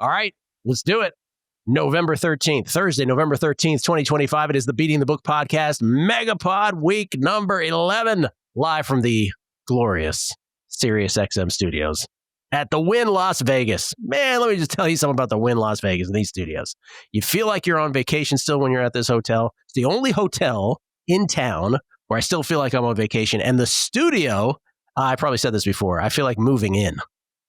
All right, let's do it. November 13th, Thursday, November 13th, 2025. It is the Beating the Book podcast, MegaPod, week number 11, live from the glorious SiriusXM studios at the Wynn Las Vegas. Man, let me just tell you something about the Wynn Las Vegas and these studios. You feel like you're on vacation still when you're at this hotel. It's the only hotel in town where I still feel like I'm on vacation. And the studio, I probably said this before, I feel like moving in.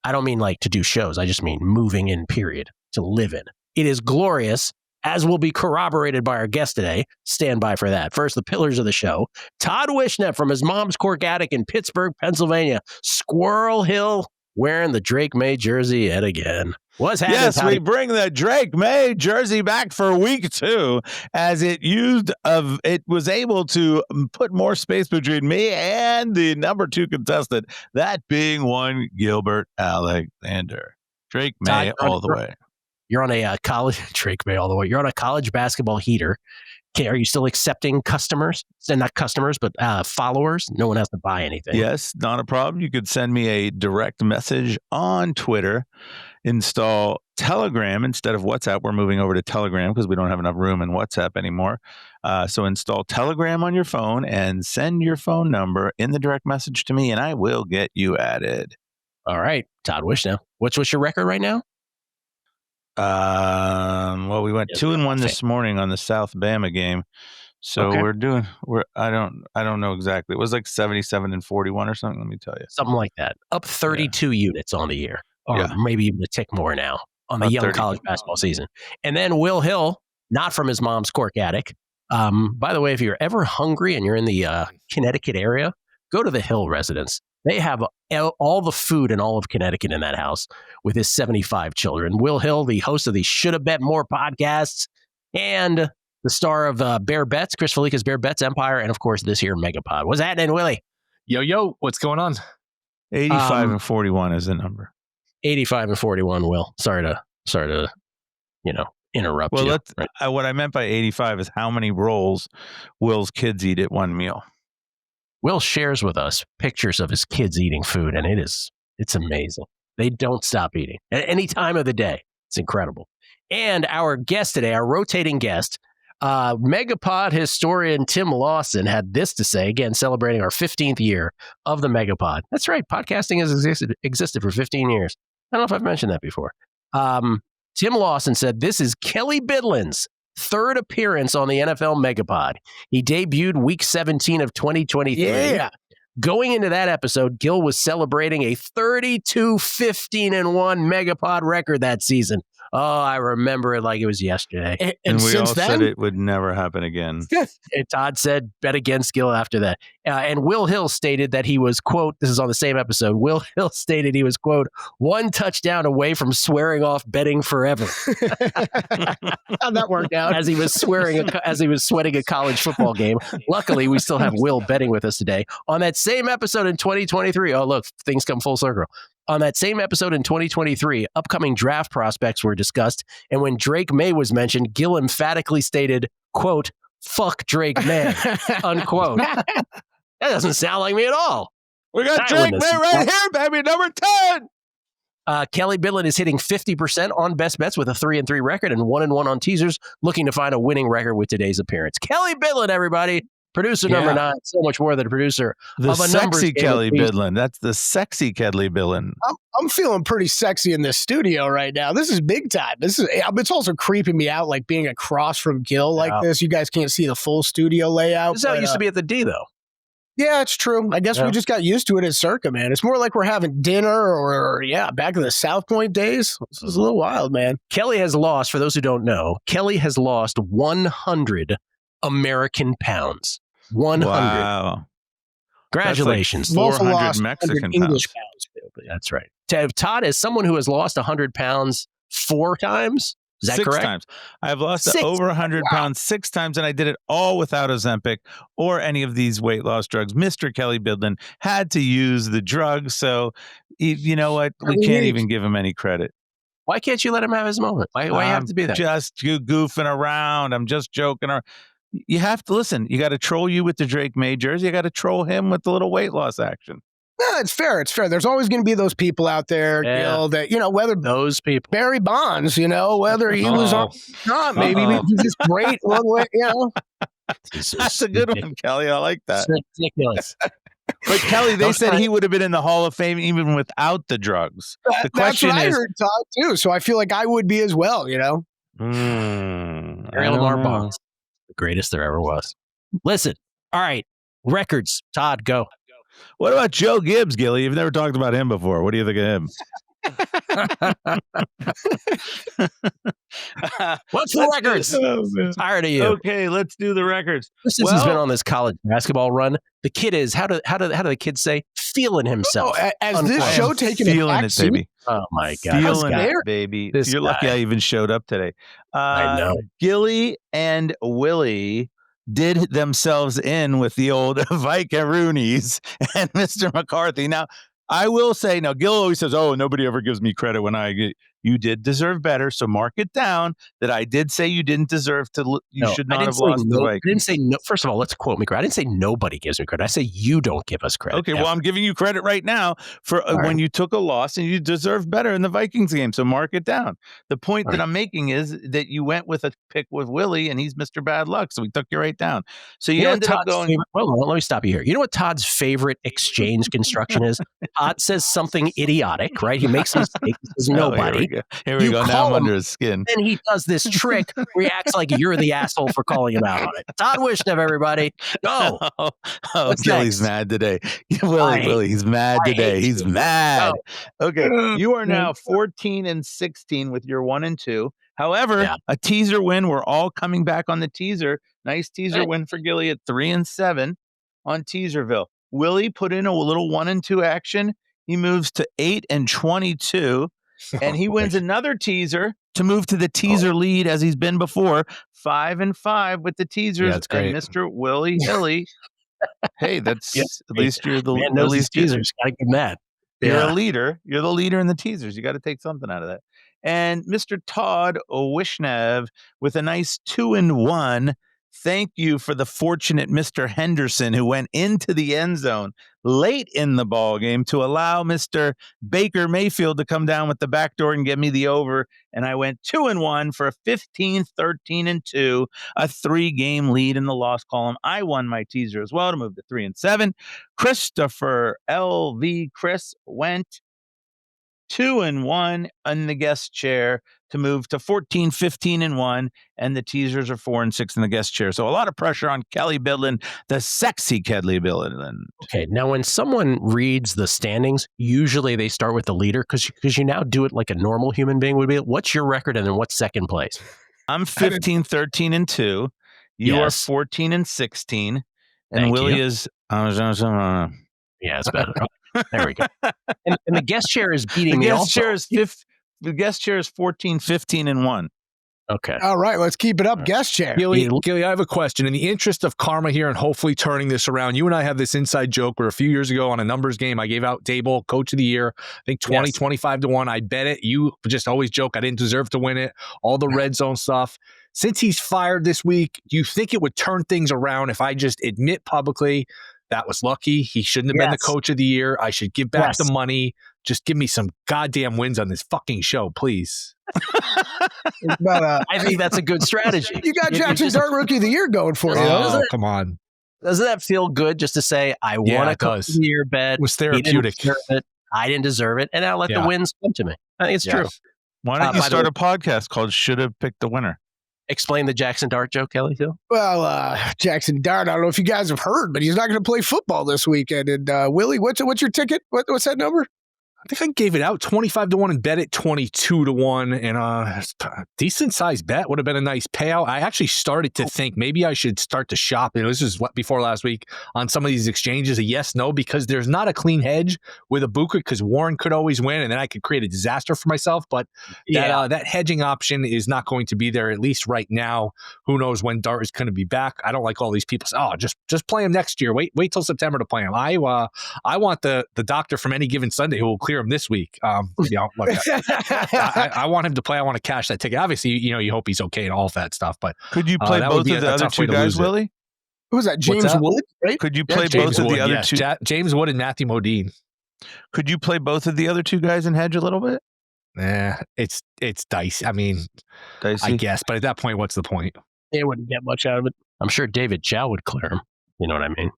I don't mean like to do shows. I just mean moving in, period, to live in. It is glorious, as will be corroborated by our guest today. Stand by for that. First, the pillars of the show. Todd Wishnev from his mom's cork attic in Pittsburgh, Pennsylvania. Squirrel Hill, wearing the Drake May jersey yet again. What's happening? Yes, we bring the Drake May jersey back for week 2, as it was able to put more space between me and the number 2 contestant, that being one Gilbert Alexander. Drake May all the way. You're on a college Drake May all the way. You're on a college basketball heater. Okay, are you still accepting customers? Not customers, but followers. No one has to buy anything. Yes, not a problem. You could send me a direct message on Twitter. Install Telegram instead of WhatsApp. We're moving over to Telegram because we don't have enough room in WhatsApp anymore. So install Telegram on your phone and send your phone number in the direct message to me, and I will get you added. All right, Todd Wishnev. What's your record right now? Well, we went 2-1 this morning on the South Bama game. So I don't know exactly. It was like 77-41 or something. Let me tell you. Something like that. Up 32 units on the year. Or maybe even a tick more now on the young college basketball season. And then Will Hill, not from his mom's cork attic. By the way, if you're ever hungry and you're in the Connecticut area, go to the Hill residence. They have all the food in all of Connecticut in that house with his 75 children. Will Hill, the host of the Shoulda Bet More podcasts and the star of Bear Bets, Chris Felica's Bear Bets Empire, and of course this here MegaPod. What's happening, Willie? Yo, what's going on? 85 and 41 is the number. 85 and 41, Will. Sorry to interrupt you. Well, what I meant by 85 is how many rolls Will's kids eat at one meal. Will shares with us pictures of his kids eating food, and it's amazing. They don't stop eating at any time of the day. It's incredible. And our guest today, our rotating guest, MegaPod historian Tim Lawson had this to say, again, celebrating our 15th year of the MegaPod. That's right. Podcasting has existed for 15 years. I don't know if I've mentioned that before. Tim Lawson said, this is Kelley Bydlon's third appearance on the NFL MegaPod. He debuted week 17 of 2023. Yeah. Going into that episode, Gill was celebrating a 32-15-1 MegaPod record that season. Oh, I remember it like it was yesterday. And we all said it would never happen again. And Todd said, bet against Gill after that. And Will Hill stated that he was, quote, this is on the same episode, Will Hill stated he was, quote, one touchdown away from swearing off betting forever. How'd that work out? As he was sweating a college football game. Luckily, we still have Will betting with us today. On that same episode in 2023, oh, look, things come full circle. On that same episode in 2023, upcoming draft prospects were discussed, and when Drake May was mentioned, Gill emphatically stated, quote, fuck Drake May, unquote. That doesn't sound like me at all. We got Drake May right here, baby, number 10. Kelley Bydlon is hitting 50% on best bets with a 3-3 record and 1-1 on teasers, looking to find a winning record with today's appearance. Kelley Bydlon, everybody. Producer number 9, so much more than a producer the of a sexy Kelley Bydlon. That's the sexy Kelley Bydlon. I'm feeling pretty sexy in this studio right now. This is big time. It's also creeping me out, like being across from Gill like this. You guys can't see the full studio layout. This is how it used to be at the D, though. Yeah, it's true. I guess we just got used to it at Circa, man. It's more like we're having dinner or back in the South Point days. This is a little wild, man. Kelley has lost, for those who don't know, Kelley has lost 100 American pounds. 100. Wow. Congratulations. That's like 400 Mexican English pounds. That's right. Todd is someone who has lost 100 pounds 4 times. Is that correct? 6 times. I've lost over 100 pounds 6 times, and I did it all without Ozempic or any of these weight loss drugs. Mr. Kelley Bydlon had to use the drugs, so you know what? We can't even give him any credit. Why can't you let him have his moment? Why you have to be that? Just goofing around. I'm just joking around. You have to listen. You got to troll you with the Drake May jersey. You got to troll him with the little weight loss action. No, it's fair. It's fair. There's always going to be those people out there, Gill, that, whether those people, Barry Bonds, whether he was on not, maybe he's just great one way, That's a good one, Kelley. I like that. It's ridiculous. But Kelley, they said he would have been in the Hall of Fame even without the drugs. The question that's what is, I heard, Todd, too. So I feel like I would be as well, Barry Lamar Bonds, the greatest there ever was. Listen, all right, records. Todd, go. What about Joe Gibbs, Gilly? You've never talked about him before. What do you think of him? What's the records? Tired of you. Okay, let's do the records. Since he's been on this college basketball run, the kid is, how do the kids say, feeling himself. As this show taking feeling it, baby. Oh my God. Feeling it, baby. You're lucky I even showed up today. I know. Gilly and Willie did themselves in with the old Vicaroonies and Mr. McCarthy. Now, I will say, Gil always says, oh, nobody ever gives me credit when I get. You did deserve better, so mark it down that I did say you didn't deserve to. You should not have lost the Vikings. I didn't say no. First of all, let's quote me credit. I didn't say nobody gives me credit. I say you don't give us credit. Okay, well, I'm giving you credit right now for when you took a loss and you deserve better in the Vikings game, so mark it down. The point that I'm making is that you went with a pick with Willie, and he's Mr. Bad Luck, so we took you right down. So you ended up going. Well, let me stop you here. You know what Todd's favorite exchange construction is? Todd says something idiotic, right? He makes a mistake. He says nobody. Here we go. Now I'm under his skin. Then he does this trick where he acts like you're the asshole for calling him out on it. Todd Wishnev, everybody. Go. Gilly's mad today. Willie, he's mad today. He's mad. Okay. You are now 14-16 with your 1-2. However, a teaser win. We're all coming back on the teaser. Nice teaser win for Gilly at 3-7 on Teaserville. Willie put in a little 1-2 action. He moves to 8-22. And he wins another teaser to move to the teaser lead as he's been before, 5-5 with the teasers. Yeah, that's great. And Mr. Willie Hilly. Hey, that's at least you're the man knows these teasers. Gotta give him that. You're a leader. You're the leader in the teasers. You got to take something out of that. And Mr. Todd Wishnev with a nice 2-1. Thank you for the fortunate Mr. Henderson who went into the end zone late in the ball game to allow Mr. Baker Mayfield to come down with the back door and get me the over. And I went 2-1 for a 15-13-2, a 3-game lead in the loss column. I won my teaser as well to move to 3-7. Christopher L.V. Chris went 2-1 in the guest chair to move to 14-15-1, and the teasers are 4-6 in the guest chair. So a lot of pressure on Kelley Bydlon, the sexy Kelley Bydlon. Okay, now when someone reads the standings, usually they start with the leader because you now do it like a normal human being would be. What's your record, and then what's second place? I'm 15-13-2. You are 14-16, and Willie is. Yeah, it's better. There we go. And the guest chair is beating the me. The guest chair is 14-15-1. Okay. All right, let's keep it up. Guest chair. Gilly, I have a question. In the interest of karma here and hopefully turning this around, you and I have this inside joke where a few years ago on a numbers game, I gave out Dable, Coach of the Year, I think 25-1. I bet it. You just always joke, I didn't deserve to win it. All the red zone stuff. Since he's fired this week, do you think it would turn things around if I just admit publicly that was lucky? He shouldn't have been the Coach of the Year. I should give back the money. Just give me some goddamn wins on this fucking show, please. But, I think that's a good strategy. You got Jackson Dart Rookie of the Year going for you. Oh, come on. Doesn't that feel good just to say, I won a Coach of the Year bet? It was therapeutic. I didn't deserve it. And I'll let the wins come to me. I think it's true. Why don't you start a podcast called Should Have Picked the Winner? Explain the Jackson Dart joke, Kelley, too. Well, Jackson Dart, I don't know if you guys have heard, but he's not going to play football this weekend. And Willie, what's your ticket? What's that number? I think I gave it out 25-1 and bet it 22-1, and a decent sized bet would have been a nice payout. I actually started to think maybe I should start to shop. This is before last week on some of these exchanges, a yes/no, because there's not a clean hedge with Ibuka because Warren could always win, and then I could create a disaster for myself. But that hedging option is not going to be there at least right now. Who knows when Dart is going to be back? I don't like all these people say, "Oh, just play him next year. Wait till September to play him." I want the doctor from Any Given Sunday who will clear him this week. Look, I want him to play. I want to cash that ticket. Obviously, you hope he's okay and all of that stuff. But could you play both of the other two guys, Willie? Who was that? James Wood, right? Could you play both of the other two? James Wood and Matthew Modine. Could you play both of the other two guys and hedge a little bit? It's dicey. I mean, Dicey? I guess, but at that point, what's the point? They wouldn't get much out of it. I'm sure David Chow would clear him. You know what I mean?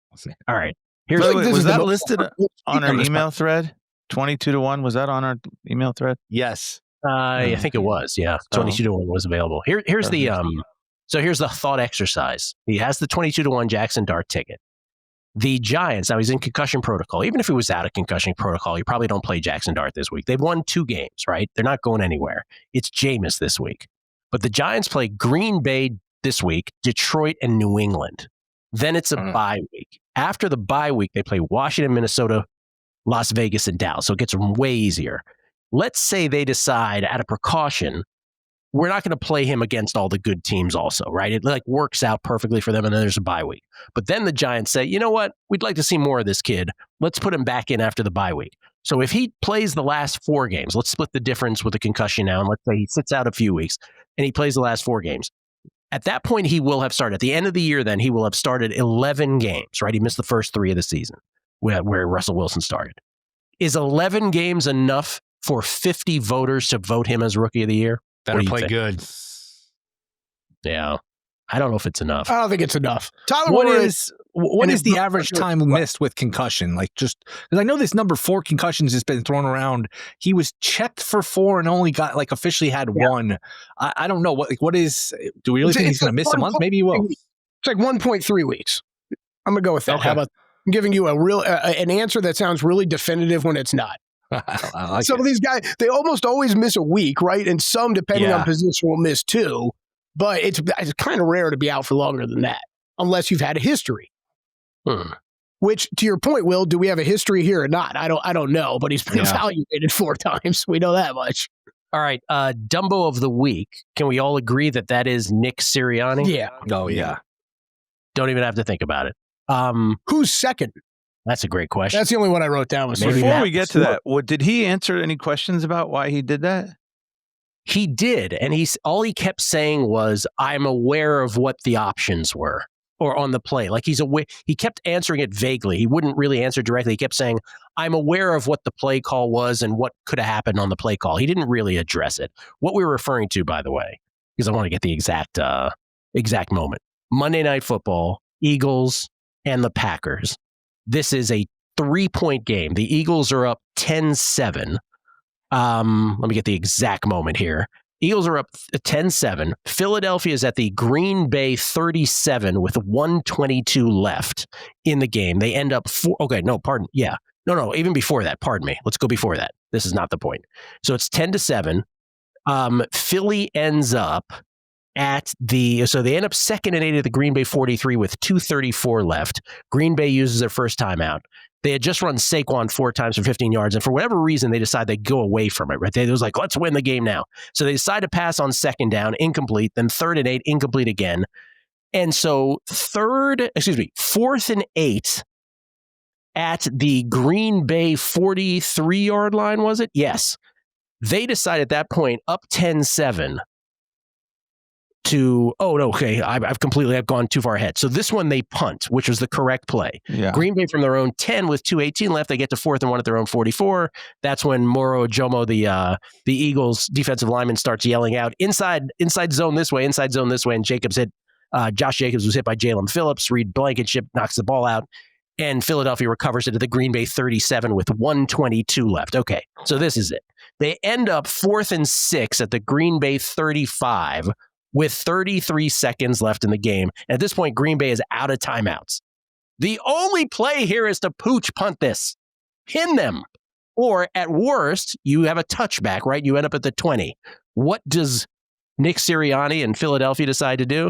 All right. Here's Wait, this was is the that most- listed on our email thread? 22-1. Was that on our email thread? Yes. I think it was. Yeah, 22-1 was available. Here's the So here's the thought exercise. He has the 22-1 Jackson Dart ticket. The Giants, now he's in concussion protocol. Even if he was out of concussion protocol, you probably don't play Jackson Dart this week. They've won 2 games, right? They're not going anywhere. It's Jameis this week. But the Giants play Green Bay this week, Detroit, and New England. Then it's a bye week. After the bye week, they play Washington, Minnesota, Las Vegas, and Dallas. So it gets way easier. Let's say they decide out of precaution, we're not going to play him against all the good teams also, right? It like works out perfectly for them, and then there's a bye week. But then the Giants say, you know what? We'd like to see more of this kid. Let's put him back in after the bye week. So if he plays the last 4 games, let's split the difference with the concussion now, and let's say he sits out a few weeks, and he plays the last 4 games. At that point, he will have started. At the end of the year, then, he will have started 11 games, right? He missed the first 3 of the season where Russell Wilson started. Is 11 games enough for 50 voters to vote him as Rookie of the Year? Better play good. Yeah. I don't know if it's enough. I don't think it's enough. Tyler What Warner is the average time missed with concussion? Like, just because I know this number 4 concussions has been thrown around. He was checked for 4 and only got officially had 1. I don't know what is. Do we really think he's going to miss a month? Maybe he will. It's like 1.3 weeks. I'm gonna go with that. Okay. How about I'm giving you a real an answer that sounds really definitive when it's not. I like Some it. of these guys, they almost always miss a week, right? And some, depending on position, will miss 2. But it's kind of rare to be out for longer than that, unless you've had a history. Which, to your point, Will, do we have a history here or not? I don't know, but he's been evaluated 4 times. We know that much. All right, Dumbo of the week. Can we all agree that is Nick Sirianni? Yeah. Oh yeah. Don't even have to think about it. Who's second? That's a great question. That's the only one I wrote down. Was Maybe Sirianni. Before we get to that, did he answer any questions about why he did that? He did, and all he kept saying was, "I'm aware of what the options were." Or on the play. Like he's aware, he kept answering it vaguely. He wouldn't really answer directly. He kept saying, I'm aware of what the play call was and what could have happened on the play call. He didn't really address it. What we were referring to, by the way, because I want to get the exact moment. Monday Night Football, Eagles and the Packers. This is a 3-point game. The Eagles are up 10-7. Let me get the exact moment here. Eagles are up 10-7. Philadelphia is at the Green Bay 37 with 1:22 left in the game. They end up even before that. Pardon me. Let's go before that. This is not the point. So it's 10-7. Philly ends up so they end up 2nd and 8 at the Green Bay 43 with 2:34 left. Green Bay uses their first timeout. They had just run Saquon 4 times for 15 yards, and for whatever reason, they decide they go away from it, right? They was like, let's win the game now. So they decide to pass on 2nd down, incomplete, then 3rd and 8, incomplete again. And so 4th and 8 at the Green Bay 43-yard line, was it? Yes. They decide at that point, up 10-7, I've gone too far ahead. So this one they punt, which was the correct play. Yeah. Green Bay from their own 10 with 2:18 left. They get to 4th and 1 at their own 44. That's when Moro Ojomo, the Eagles defensive lineman, starts yelling out, inside zone this way, and Josh Jacobs was hit by Jalen Phillips. Reed Blankenship knocks the ball out, and Philadelphia recovers it at the Green Bay 37 with 1:22 left. Okay, so this is it. They end up 4th and 6 at the Green Bay 35 with 33 seconds left in the game. And at this point, Green Bay is out of timeouts. The only play here is to pooch punt this. Pin them. Or at worst, you have a touchback, right? You end up at the 20. What does Nick Sirianni and Philadelphia decide to do?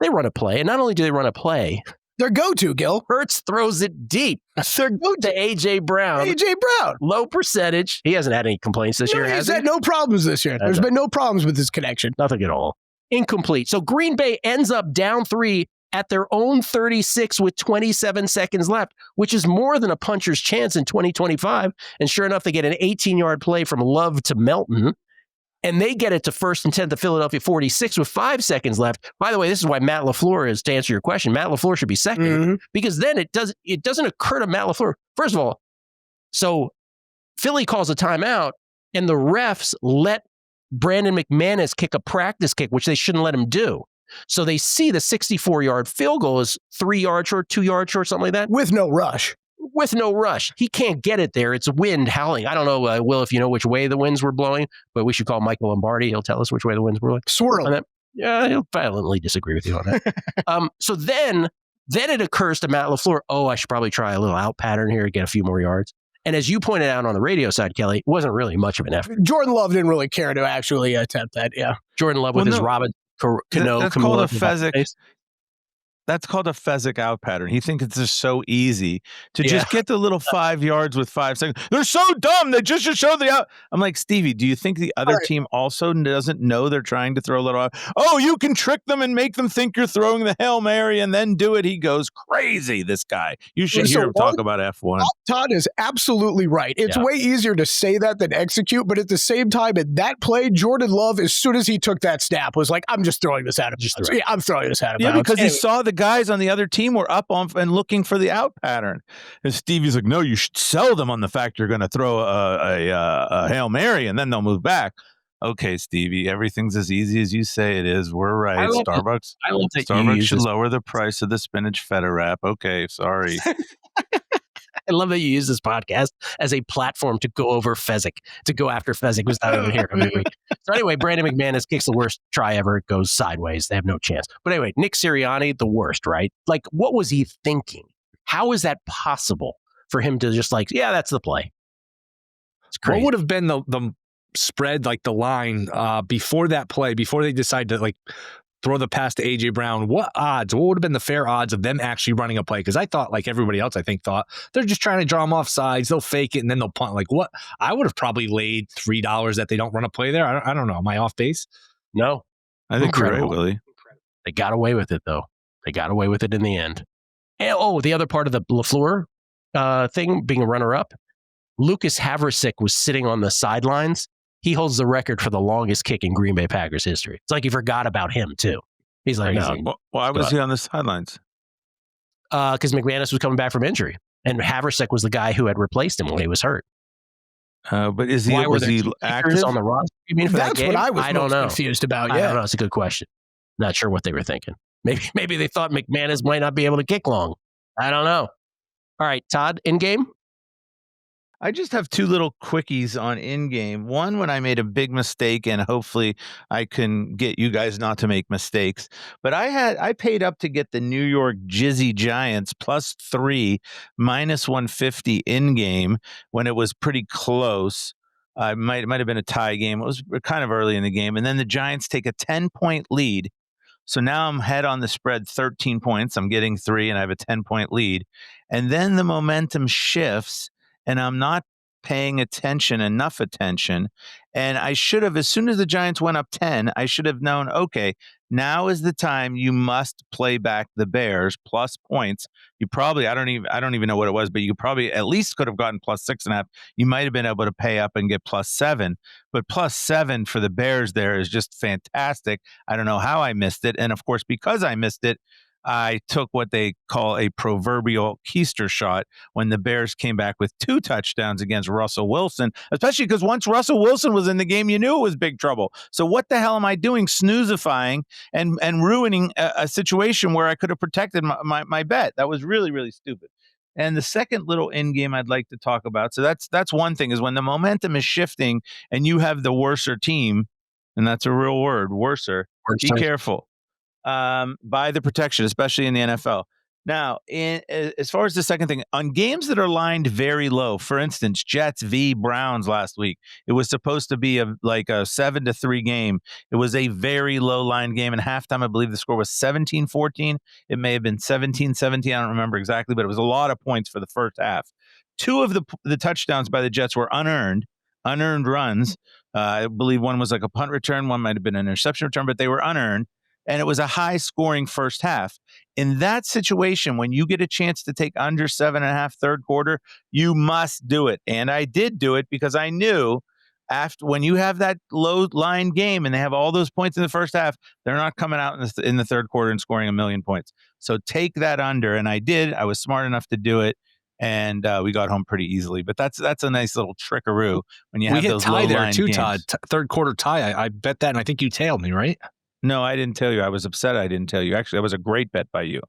They run a play. And not only do they run a play, Their go-to, Gill. Hurts throws it deep. Their go-to A.J. Brown. A.J. Brown. Low percentage. He hasn't had any complaints this year, has He's had no problems this year. There's been no problems with his connection. Nothing at all. Incomplete. So Green Bay ends up down 3 at their own 36 with 27 seconds left, which is more than a puncher's chance in 2025. And sure enough, they get an 18-yard play from Love to Melton, and they get it to 1st and 10 to Philadelphia 46 with 5 seconds left. By the way, this is why Matt LaFleur is, to answer your question, Matt LaFleur should be second, because then it doesn't occur to Matt LaFleur. First of all, so Philly calls a timeout, and the refs let Brandon McManus kick a practice kick, which they shouldn't let him do. So they see the 64-yard field goal is 3 yards short, 2 yards short, something like that. With no rush. With no rush. He can't get it there. It's wind howling. I don't know, Will, if you know which way the winds were blowing, but we should call Michael Lombardi. He'll tell us which way the winds were blowing. Swirl. Yeah, he'll violently disagree with you on that. So then it occurs to Matt LaFleur, I should probably try a little out pattern here to get a few more yards. And as you pointed out on the radio side, Kelley, it wasn't really much of an effort. Jordan Love didn't really care to actually attempt that, yeah. Jordan Love with his Robin Cano. That's called a Fezzik. That's called a Fezzik out pattern. He thinks it's just so easy to just get the little 5 yards with 5 seconds. They're so dumb. They just show the out. I'm like, Stevie, do you think the other team also doesn't know they're trying to throw a little out? Oh, you can trick them and make them think you're throwing the Hail Mary and then do it. He goes crazy, this guy. You should hear him talk about F1. Todd is absolutely right. It's way easier to say that than execute, but at the same time, at that play, Jordan Love, as soon as he took that snap, was like, I'm just throwing this out of bounds. Yeah, I'm throwing this out of bounds. Yeah, because he saw the guys on the other team were up on and looking for the out pattern. And Stevie's like, no, you should sell them on the fact you're going to throw a Hail Mary and then they'll move back. Okay, Stevie, everything's as easy as you say it is. We're right. Starbucks should lower the price of the spinach feta wrap. Okay, sorry. I love that you use this podcast as a platform to go over Fezzik, to go after Fezzik, who's not even here every week. So anyway, Brandon McManus kicks the worst try ever. It goes sideways. They have no chance. But anyway, Nick Sirianni, the worst, right? Like, what was he thinking? How is that possible for him to just like, yeah, that's the play? It's crazy. What would have been the spread, like the line before that play, before they decide to like throw the pass to A.J. Brown? What would have been the fair odds of them actually running a play? Because I thought, like everybody else, thought they're just trying to draw them off sides. They'll fake it and then they'll punt. Like what? I would have probably laid $3 that they don't run a play there. I don't know. Am I off base? No. I think you're right, Willie. They got away with it, though. They got away with it in the end. And, the other part of the LaFleur thing, being a runner-up, Lucas Havrisik was sitting on the sidelines. He holds the record for the longest kick in Green Bay Packers history. It's like he forgot about him, too. He's like, no. Why was he on the sidelines? Because McManus was coming back from injury. And Havrisik was the guy who had replaced him when he was hurt. But was he active on the roster? You mean for That's that game? What I was most confused about. Yeah, I don't know. It's a good question. Not sure what they were thinking. Maybe they thought McManus might not be able to kick long. I don't know. All right, Todd, in game. I just have two little quickies on in-game. One, when I made a big mistake, and hopefully I can get you guys not to make mistakes. But I paid up to get the New York Jizzy Giants +3, -150 in-game when it was pretty close. It might have been a tie game. It was kind of early in the game. And then the Giants take a 10-point lead. So now I'm head on the spread 13 points. I'm getting 3, and I have a 10-point lead. And then the momentum shifts, and I'm not paying enough attention. And I should have, as soon as the Giants went up 10, I should have known, okay, now is the time you must play back the Bears plus points. You probably, I don't even know what it was, but you probably at least could have gotten +6.5. You might have been able to pay up and get +7, but +7 for the Bears there is just fantastic. I don't know how I missed it. And of course, because I missed it, I took what they call a proverbial keister shot when the Bears came back with 2 touchdowns against Russell Wilson, especially because once Russell Wilson was in the game, you knew it was big trouble. So what the hell am I doing snoozifying and ruining a situation where I could have protected my bet? That was really, really stupid. And the second little in game I'd like to talk about, so that's one thing, is when the momentum is shifting and you have the worser team, and that's a real word, worser. Be careful. By the protection, especially in the NFL. Now, as far as the second thing, on games that are lined very low, for instance, Jets v. Browns last week, it was supposed to be a 7-3 game. It was a very low line game. And halftime, I believe the score was 17-14. It may have been 17-17. I don't remember exactly, but it was a lot of points for the first half. 2 of the touchdowns by the Jets were unearned runs. I believe one was like a punt return. One might have been an interception return, but they were unearned. And it was a high-scoring first half. In that situation, when you get a chance to take under 7.5 third quarter, you must do it. And I did do it because I knew when you have that low-line game and they have all those points in the first half, they're not coming out in the third quarter and scoring 1 million points. So take that under, and I did. I was smart enough to do it, and we got home pretty easily. But that's a nice little trickaroo when you have We hit those tie there low-line too, games. Todd. Third quarter tie. I bet that, and I think you tailed me, right? No, I didn't tell you. I was upset I didn't tell you. Actually, that was a great bet by you.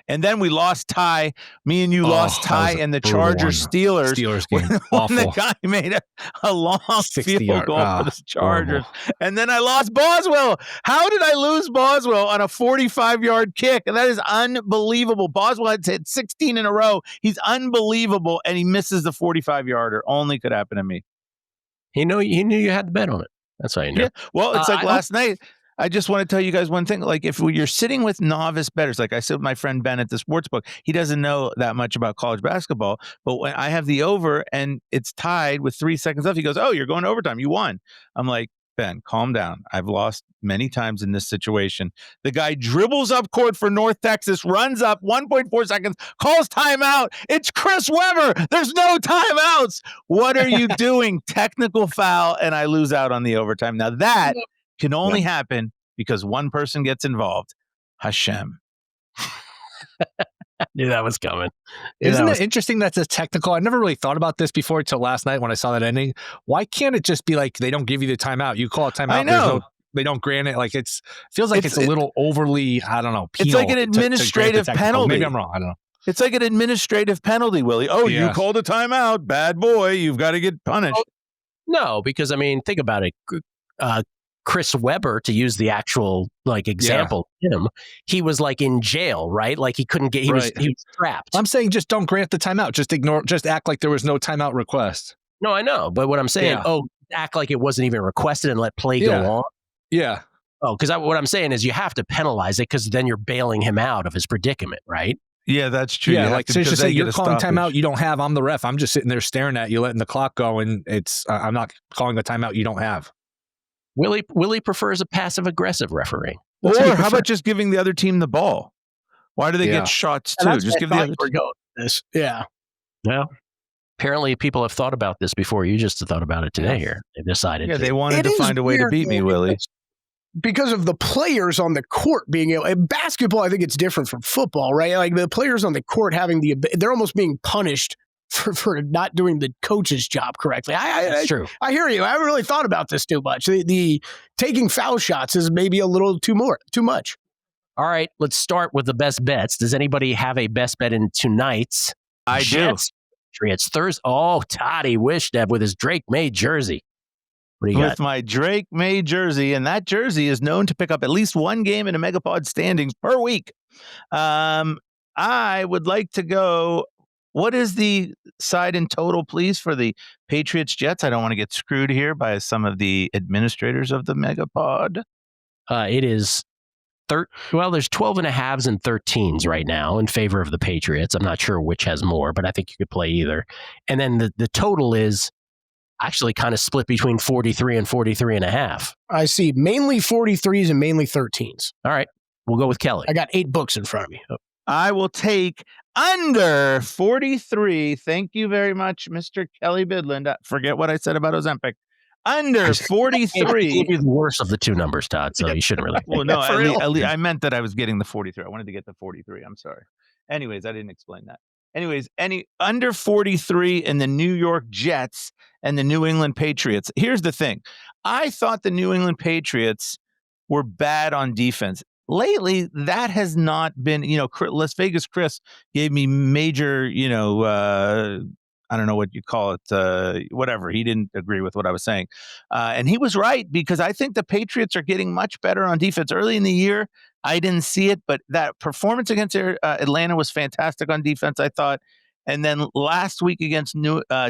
And then we lost tie. Me and you lost tie in the Chargers-Steelers game. when the guy made a long field goal for the Chargers. Horrible. And then I lost Boswell. How did I lose Boswell on a 45-yard kick? And that is unbelievable. Boswell had hit 16 in a row. He's unbelievable, and he misses the 45-yarder. Only could happen to me. He knew you had the bet on it. That's how you knew. Yeah. Well, it's like last night. I just want to tell you guys one thing. Like, if you're sitting with novice bettors, like I said with my friend Ben at the Sportsbook, he doesn't know that much about college basketball. But when I have the over and it's tied with 3 seconds left, he goes, "Oh, you're going to overtime. You won." I'm like, Ben, calm down. I've lost many times in this situation. The guy dribbles up court for North Texas, runs up 1.4 seconds, calls timeout. It's Chris Webber. There's no timeouts. What are you doing? Technical foul, and I lose out on the overtime. Now that can only happen because one person gets involved. Hashem. Knew that was coming. Isn't it interesting that's a technical? I never really thought about this before until last night when I saw that ending. Why can't it just be like they don't give you the timeout? You call a timeout. I know. They don't grant it. Like feels like it's a little overly, I don't know, penal. It's like an administrative penalty. Maybe I'm wrong. I don't know. It's like an administrative penalty, Willie. Oh, you called a timeout. Bad boy. You've got to get punished. No, because, I mean, think about it. Chris Webber, to use the actual example, he was like in jail, right? Like he couldn't get, he was trapped. I'm saying just don't grant the timeout. Just act like there was no timeout request. No, I know. But what I'm saying, act like it wasn't even requested and let play go on. Yeah. Oh, because what I'm saying is you have to penalize it because then you're bailing him out of his predicament, right? Yeah, that's true. Yeah, like just say you're calling timeout. You don't have. I'm the ref. I'm just sitting there staring at you, letting the clock go, and I'm not calling a timeout you don't have. Willie prefers a passive-aggressive referee. Or how about just giving the other team the ball? Why do they get shots too? Just give the other team. Yeah. Well, apparently people have thought about this before. You just thought about it today here. They decided. Yeah, they wanted to find a way to beat me, Willie. Because of the players on the court being able, in basketball, I think it's different from football, right? Like the players on the court they're almost being punished for not doing the coach's job correctly. That's true. I hear you. I haven't really thought about this too much. The taking foul shots is maybe a little too much. All right, let's start with the best bets. Does anybody have a best bet in tonight's? I Jets? do. It's Thursday. Oh, Toddy Wishnev with his Drake May jersey. What do you got? With my Drake May jersey, and that jersey is known to pick up at least one game in a MegaPod standings per week. I would like to go. What is the side in total, please, for the Patriots-Jets? I don't want to get screwed here by some of the administrators of the MegaPod. It is there's 12.5s and 13s right now in favor of the Patriots. I'm not sure which has more, but I think you could play either. And then the total is actually kind of split between 43 and 43.5. I see mainly 43s and mainly 13s. All right, we'll go with Kelley. I got 8 books in front of me. Oh. I will take under 43. Thank you very much, Mr. Kelley Bydlon. Forget what I said about Ozempic. Under 43. Gave you the worst of the two numbers, Todd, so you shouldn't really. Well, no, I meant that I was getting the 43. I wanted to get the 43. I'm sorry. Anyways, I didn't explain that. Anyways, under 43 in the New York Jets and the New England Patriots. Here's the thing. I thought the New England Patriots were bad on defense. Lately, that has not been, Las Vegas Chris gave me major, I don't know what you call it, whatever. He didn't agree with what I was saying. And he was right, because I think the Patriots are getting much better on defense. Early in the year, I didn't see it, but that performance against Atlanta was fantastic on defense, I thought. And then last week against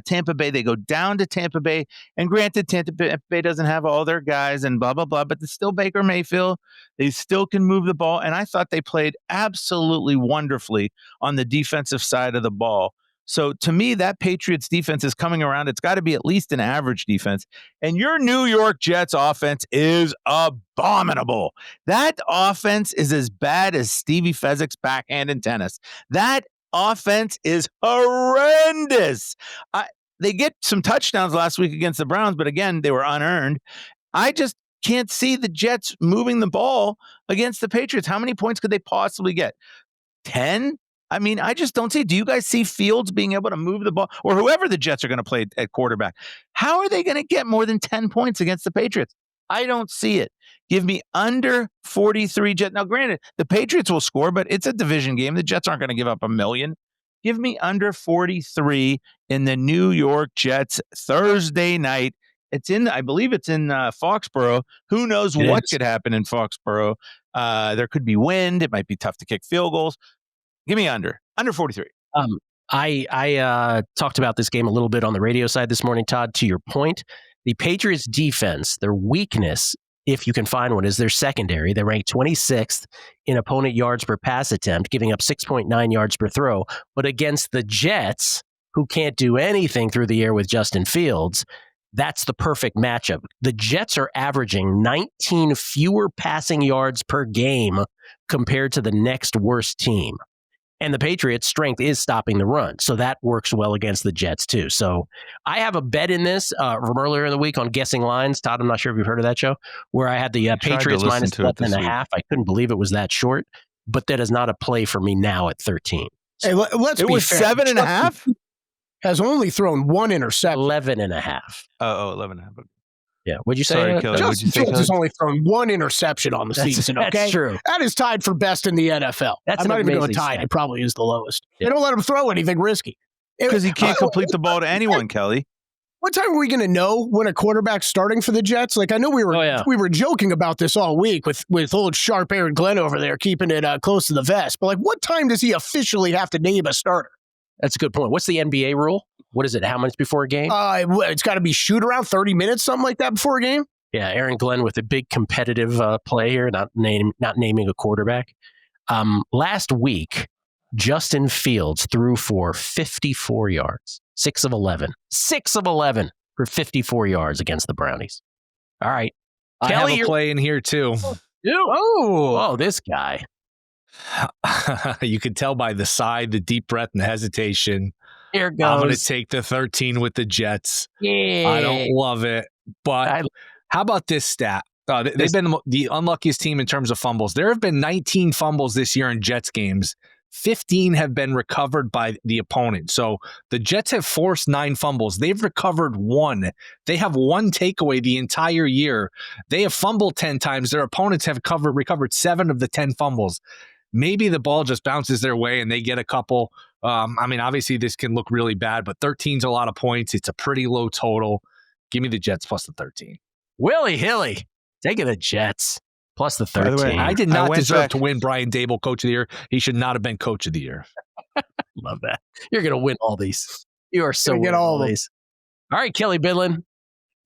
Tampa Bay, they go down to Tampa Bay. And granted, Tampa Bay doesn't have all their guys and blah, blah, blah, but it's still Baker Mayfield. They still can move the ball. And I thought they played absolutely wonderfully on the defensive side of the ball. So to me, that Patriots defense is coming around. It's got to be at least an average defense. And your New York Jets offense is abominable. That offense is as bad as Stevie Fezzik's backhand in tennis. That offense is horrendous. They get some touchdowns last week against the Browns, but again, they were unearned. I just can't see the Jets moving the ball against the Patriots. How many points could they possibly get? 10? I mean, I just don't see it. Do you guys see Fields being able to move the ball, or whoever the Jets are going to play at quarterback? How are they going to get more than 10 points against the Patriots? I don't see it. Give me under 43 Jets. Now, granted, the Patriots will score, but it's a division game. The Jets aren't going to give up a million. Give me under 43 in the New York Jets Thursday night. I believe it's in Foxborough. Who knows what could happen in Foxborough? There could be wind. It might be tough to kick field goals. Give me under 43. I talked about this game a little bit on the radio side this morning, Todd. To your point, the Patriots defense, their weakness, if you can find one, is their secondary. They rank 26th in opponent yards per pass attempt, giving up 6.9 yards per throw. But against the Jets, who can't do anything through the air with Justin Fields, that's the perfect matchup. The Jets are averaging 19 fewer passing yards per game compared to the next worst team. And the Patriots' strength is stopping the run. So that works well against the Jets, too. So I have a bet in this from earlier in the week on Guessing Lines. Todd, I'm not sure if you've heard of that show, where I had the Patriots minus 11.5. I couldn't believe it was that short, but that is not a play for me now at 13. So hey, let's be fair. 7.5? Has only thrown one interception. 11.5. Oh, 11.5. Yeah. What'd you say? Sorry, Kelley. Justin Fields has only thrown one interception on the season. Okay, that's true. That is tied for best in the NFL. I'm not even going to tie it. It probably is the lowest. Yeah. They don't let him throw anything risky because he can't complete the ball to anyone. Kelley, what time are we going to know when a quarterback's starting for the Jets? Like I know we were joking about this all week with old sharp Aaron Glenn over there keeping it close to the vest. But like, what time does he officially have to name a starter? That's a good point. What's the NBA rule? What is it? How minutes before a game? It's got to be shoot around 30 minutes, something like that before a game. Yeah, Aaron Glenn with a big competitive play here, not naming a quarterback. Last week, Justin Fields threw for 54 yards, 6 of 11. 6 of 11 for 54 yards against the Brownies. All right. I Kelley, have a play in here, too. Oh, this guy. You could tell by the sigh, the deep breath, and the hesitation. Here goes. I'm going to take the 13 with the Jets. Yeah. I don't love it, but how about this stat? They've been the unluckiest team in terms of fumbles. There have been 19 fumbles this year in Jets games. 15 have been recovered by the opponent. So the Jets have forced 9 fumbles. They've recovered 1. They have 1 takeaway the entire year. They have fumbled 10 times. Their opponents have recovered 7 of the 10 fumbles. Maybe the ball just bounces their way and they get a couple. I mean, obviously this can look really bad, but 13's a lot of points. It's a pretty low total. Give me the Jets plus the 13. Willie Hilly, taking the Jets plus the 13. By the way, I did not deserve to win Brian Dable Coach of the Year. He should not have been Coach of the Year. Love that. You're going to win all these. You are so get all these. All right, Kelley Bydlon.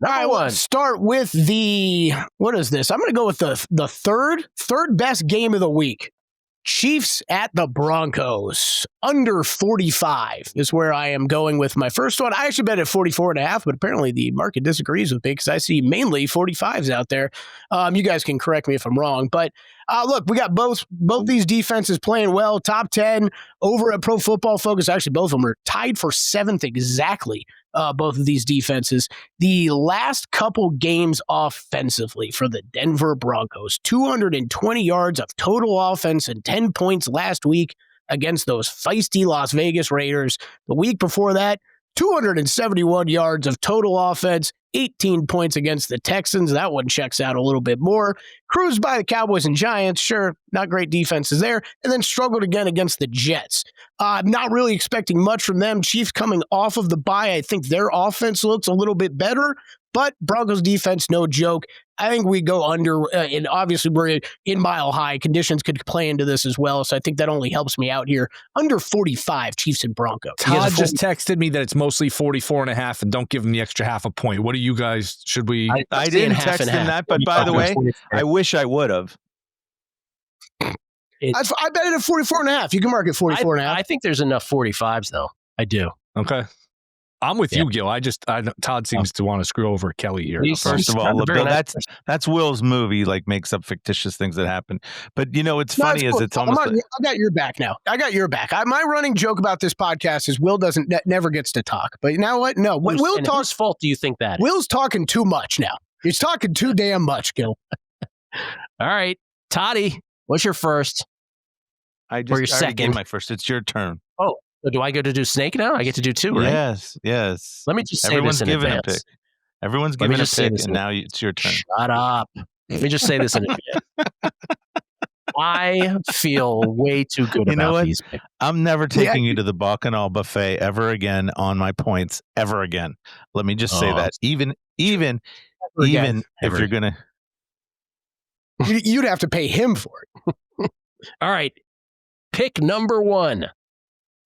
All right, let's start with what is this? I'm going to go with the third best game of the week. Chiefs at the Broncos. Under 45 is where I am going with my first one. I actually bet at 44.5, but apparently the market disagrees with me because I see mainly 45s out there. You guys can correct me if I'm wrong, but look, we got both these defenses playing well. Top 10 over at Pro Football Focus. Actually, both of them are tied for 7th exactly. Both of these defenses. The last couple games offensively for the Denver Broncos, 220 yards of total offense and 10 points last week against those feisty Las Vegas Raiders. The week before that, 271 yards of total offense, 18 points against the Texans. That one checks out a little bit more. Cruised by the Cowboys and Giants. Sure, not great defenses there. And then struggled again against the Jets. Not really expecting much from them. Chiefs coming off of the bye. I think their offense looks a little bit better. But Broncos defense, no joke. I think we go under, and obviously we're in Mile High. Conditions could play into this as well, so I think that only helps me out here. Under 45, Chiefs and Broncos. Todd just texted me that it's mostly 44.5, and don't give him the extra half a point. What do you guys, should we? I didn't text him that, but by the way, I wish I would have. I bet it at 44.5. You can mark it 44.5. I think there's enough 45s, though. I do. Okay. I'm with you, Gil. Todd seems to want to screw over Kelley here. First of all, Bill, that's Will's movie, like makes up fictitious things that happen. But you know, what's funny is it's almost. I got your back now. I got your back. My running joke about this podcast is Will never gets to talk. But you know what? No, Will talks. Whose fault do you think that? Will's talking too much now. He's talking too damn much, Gil. All right, Toddy, what's your first? I Or your just already gave second. my first. It's your turn. Oh, so do I get to do snake now? I get to do two, right? Yes. Let me just say Everyone's this in given advance. a pick. Everyone's Let me given a just say pick, this and now it's your turn. Shut up. Let me just say this in advance. I feel way too good You know about what? these picks. I'm never taking you to the Bacchanal buffet ever again on my points ever again. Let me just say that. Even if you're gonna, You'd have to pay him for it. All right. Pick number 1.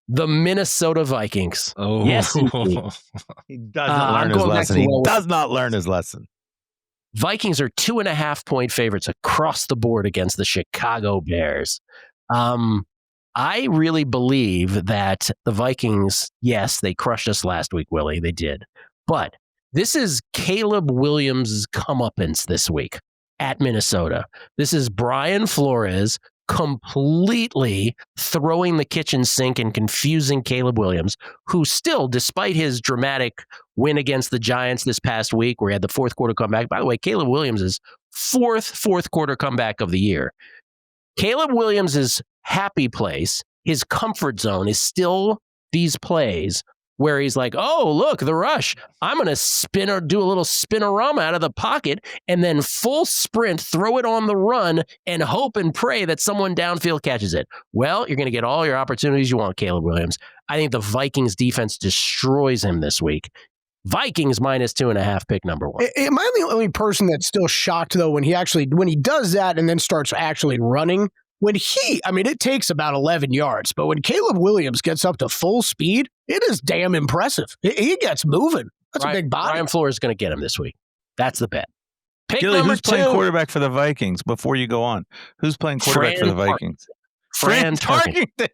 The Minnesota Vikings. Oh, Yes, indeed. he doesn't learn his lesson. He does not learn his lesson. Vikings are 2.5-point favorites across the board against the Chicago Bears. I really believe that the Vikings, yes, they crushed us last week, Willie. They did. But this is Caleb Williams' comeuppance this week at Minnesota. This is Brian Flores completely throwing the kitchen sink and confusing Caleb Williams, who still, despite his dramatic win against the Giants this past week, where he had the fourth quarter comeback. By the way, Caleb Williams' fourth quarter comeback of the year. Caleb Williams' happy place, his comfort zone, is still these plays where he's like, oh, look, the rush. I'm going to spin or do a little spinorama out of the pocket and then full sprint, throw it on the run and hope and pray that someone downfield catches it. Well, you're going to get all your opportunities you want, Caleb Williams. I think the Vikings defense destroys him this week. Vikings -2.5, pick number 1. Am I the only person that's still shocked, though, when he does that and then starts actually running? It takes about 11 yards, but when Caleb Williams gets up to full speed, it is damn impressive. He gets moving. That's a big body. Brian Flores is going to get him this week. That's the bet. Pick Gilly, number who's 2. playing quarterback for the Vikings before you go on? Who's playing quarterback for the Vikings? Fran Tarkenton.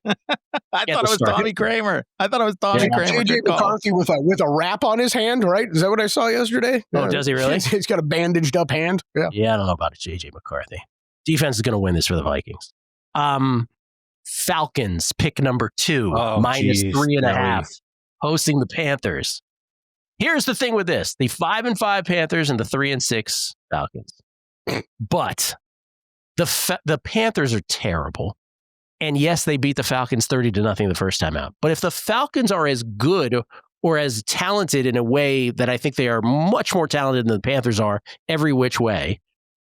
I thought it was Tommy Kramer. JJ McCarthy with a wrap on his hand, right? Is that what I saw yesterday? Oh, does he really? He's got a bandaged up hand. Yeah, I don't know about JJ McCarthy. Defense is going to win this for the Vikings. Falcons, pick number 2, -3.5, hosting the Panthers. Here's the thing with this: the 5-5 Panthers and the 3-6 Falcons. But the Panthers are terrible. And yes, they beat the Falcons 30-0 the first time out. But if the Falcons are as good or as talented in a way that I think they are much more talented than the Panthers are every which way,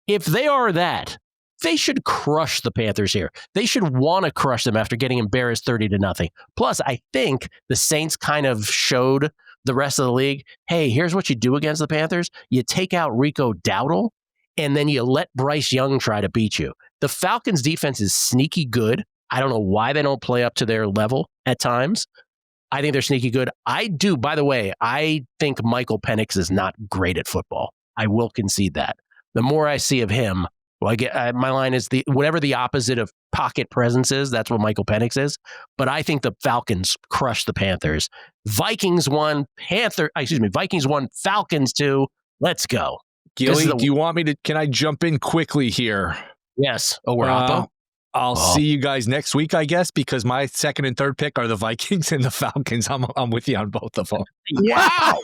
if they are that, they should crush the Panthers here. They should want to crush them after getting embarrassed 30-0. Plus, I think the Saints kind of showed the rest of the league, hey, here's what you do against the Panthers. You take out Rico Dowdle, and then you let Bryce Young try to beat you. The Falcons' defense is sneaky good. I don't know why they don't play up to their level at times. I think they're sneaky good. I do, by the way, I think Michael Penix is not great at football. I will concede that. The more I see of him, my line is whatever the opposite of pocket presence is, that's what Michael Penix is. But I think the Falcons crush the Panthers. Vikings 1, Falcons 2. Let's go. Gilly, do you want me to? Can I jump in quickly here? Yes. Oh, we're Oppo? I'll see you guys next week, I guess, because my second and third pick are the Vikings and the Falcons. I'm with you on both of them. Wow.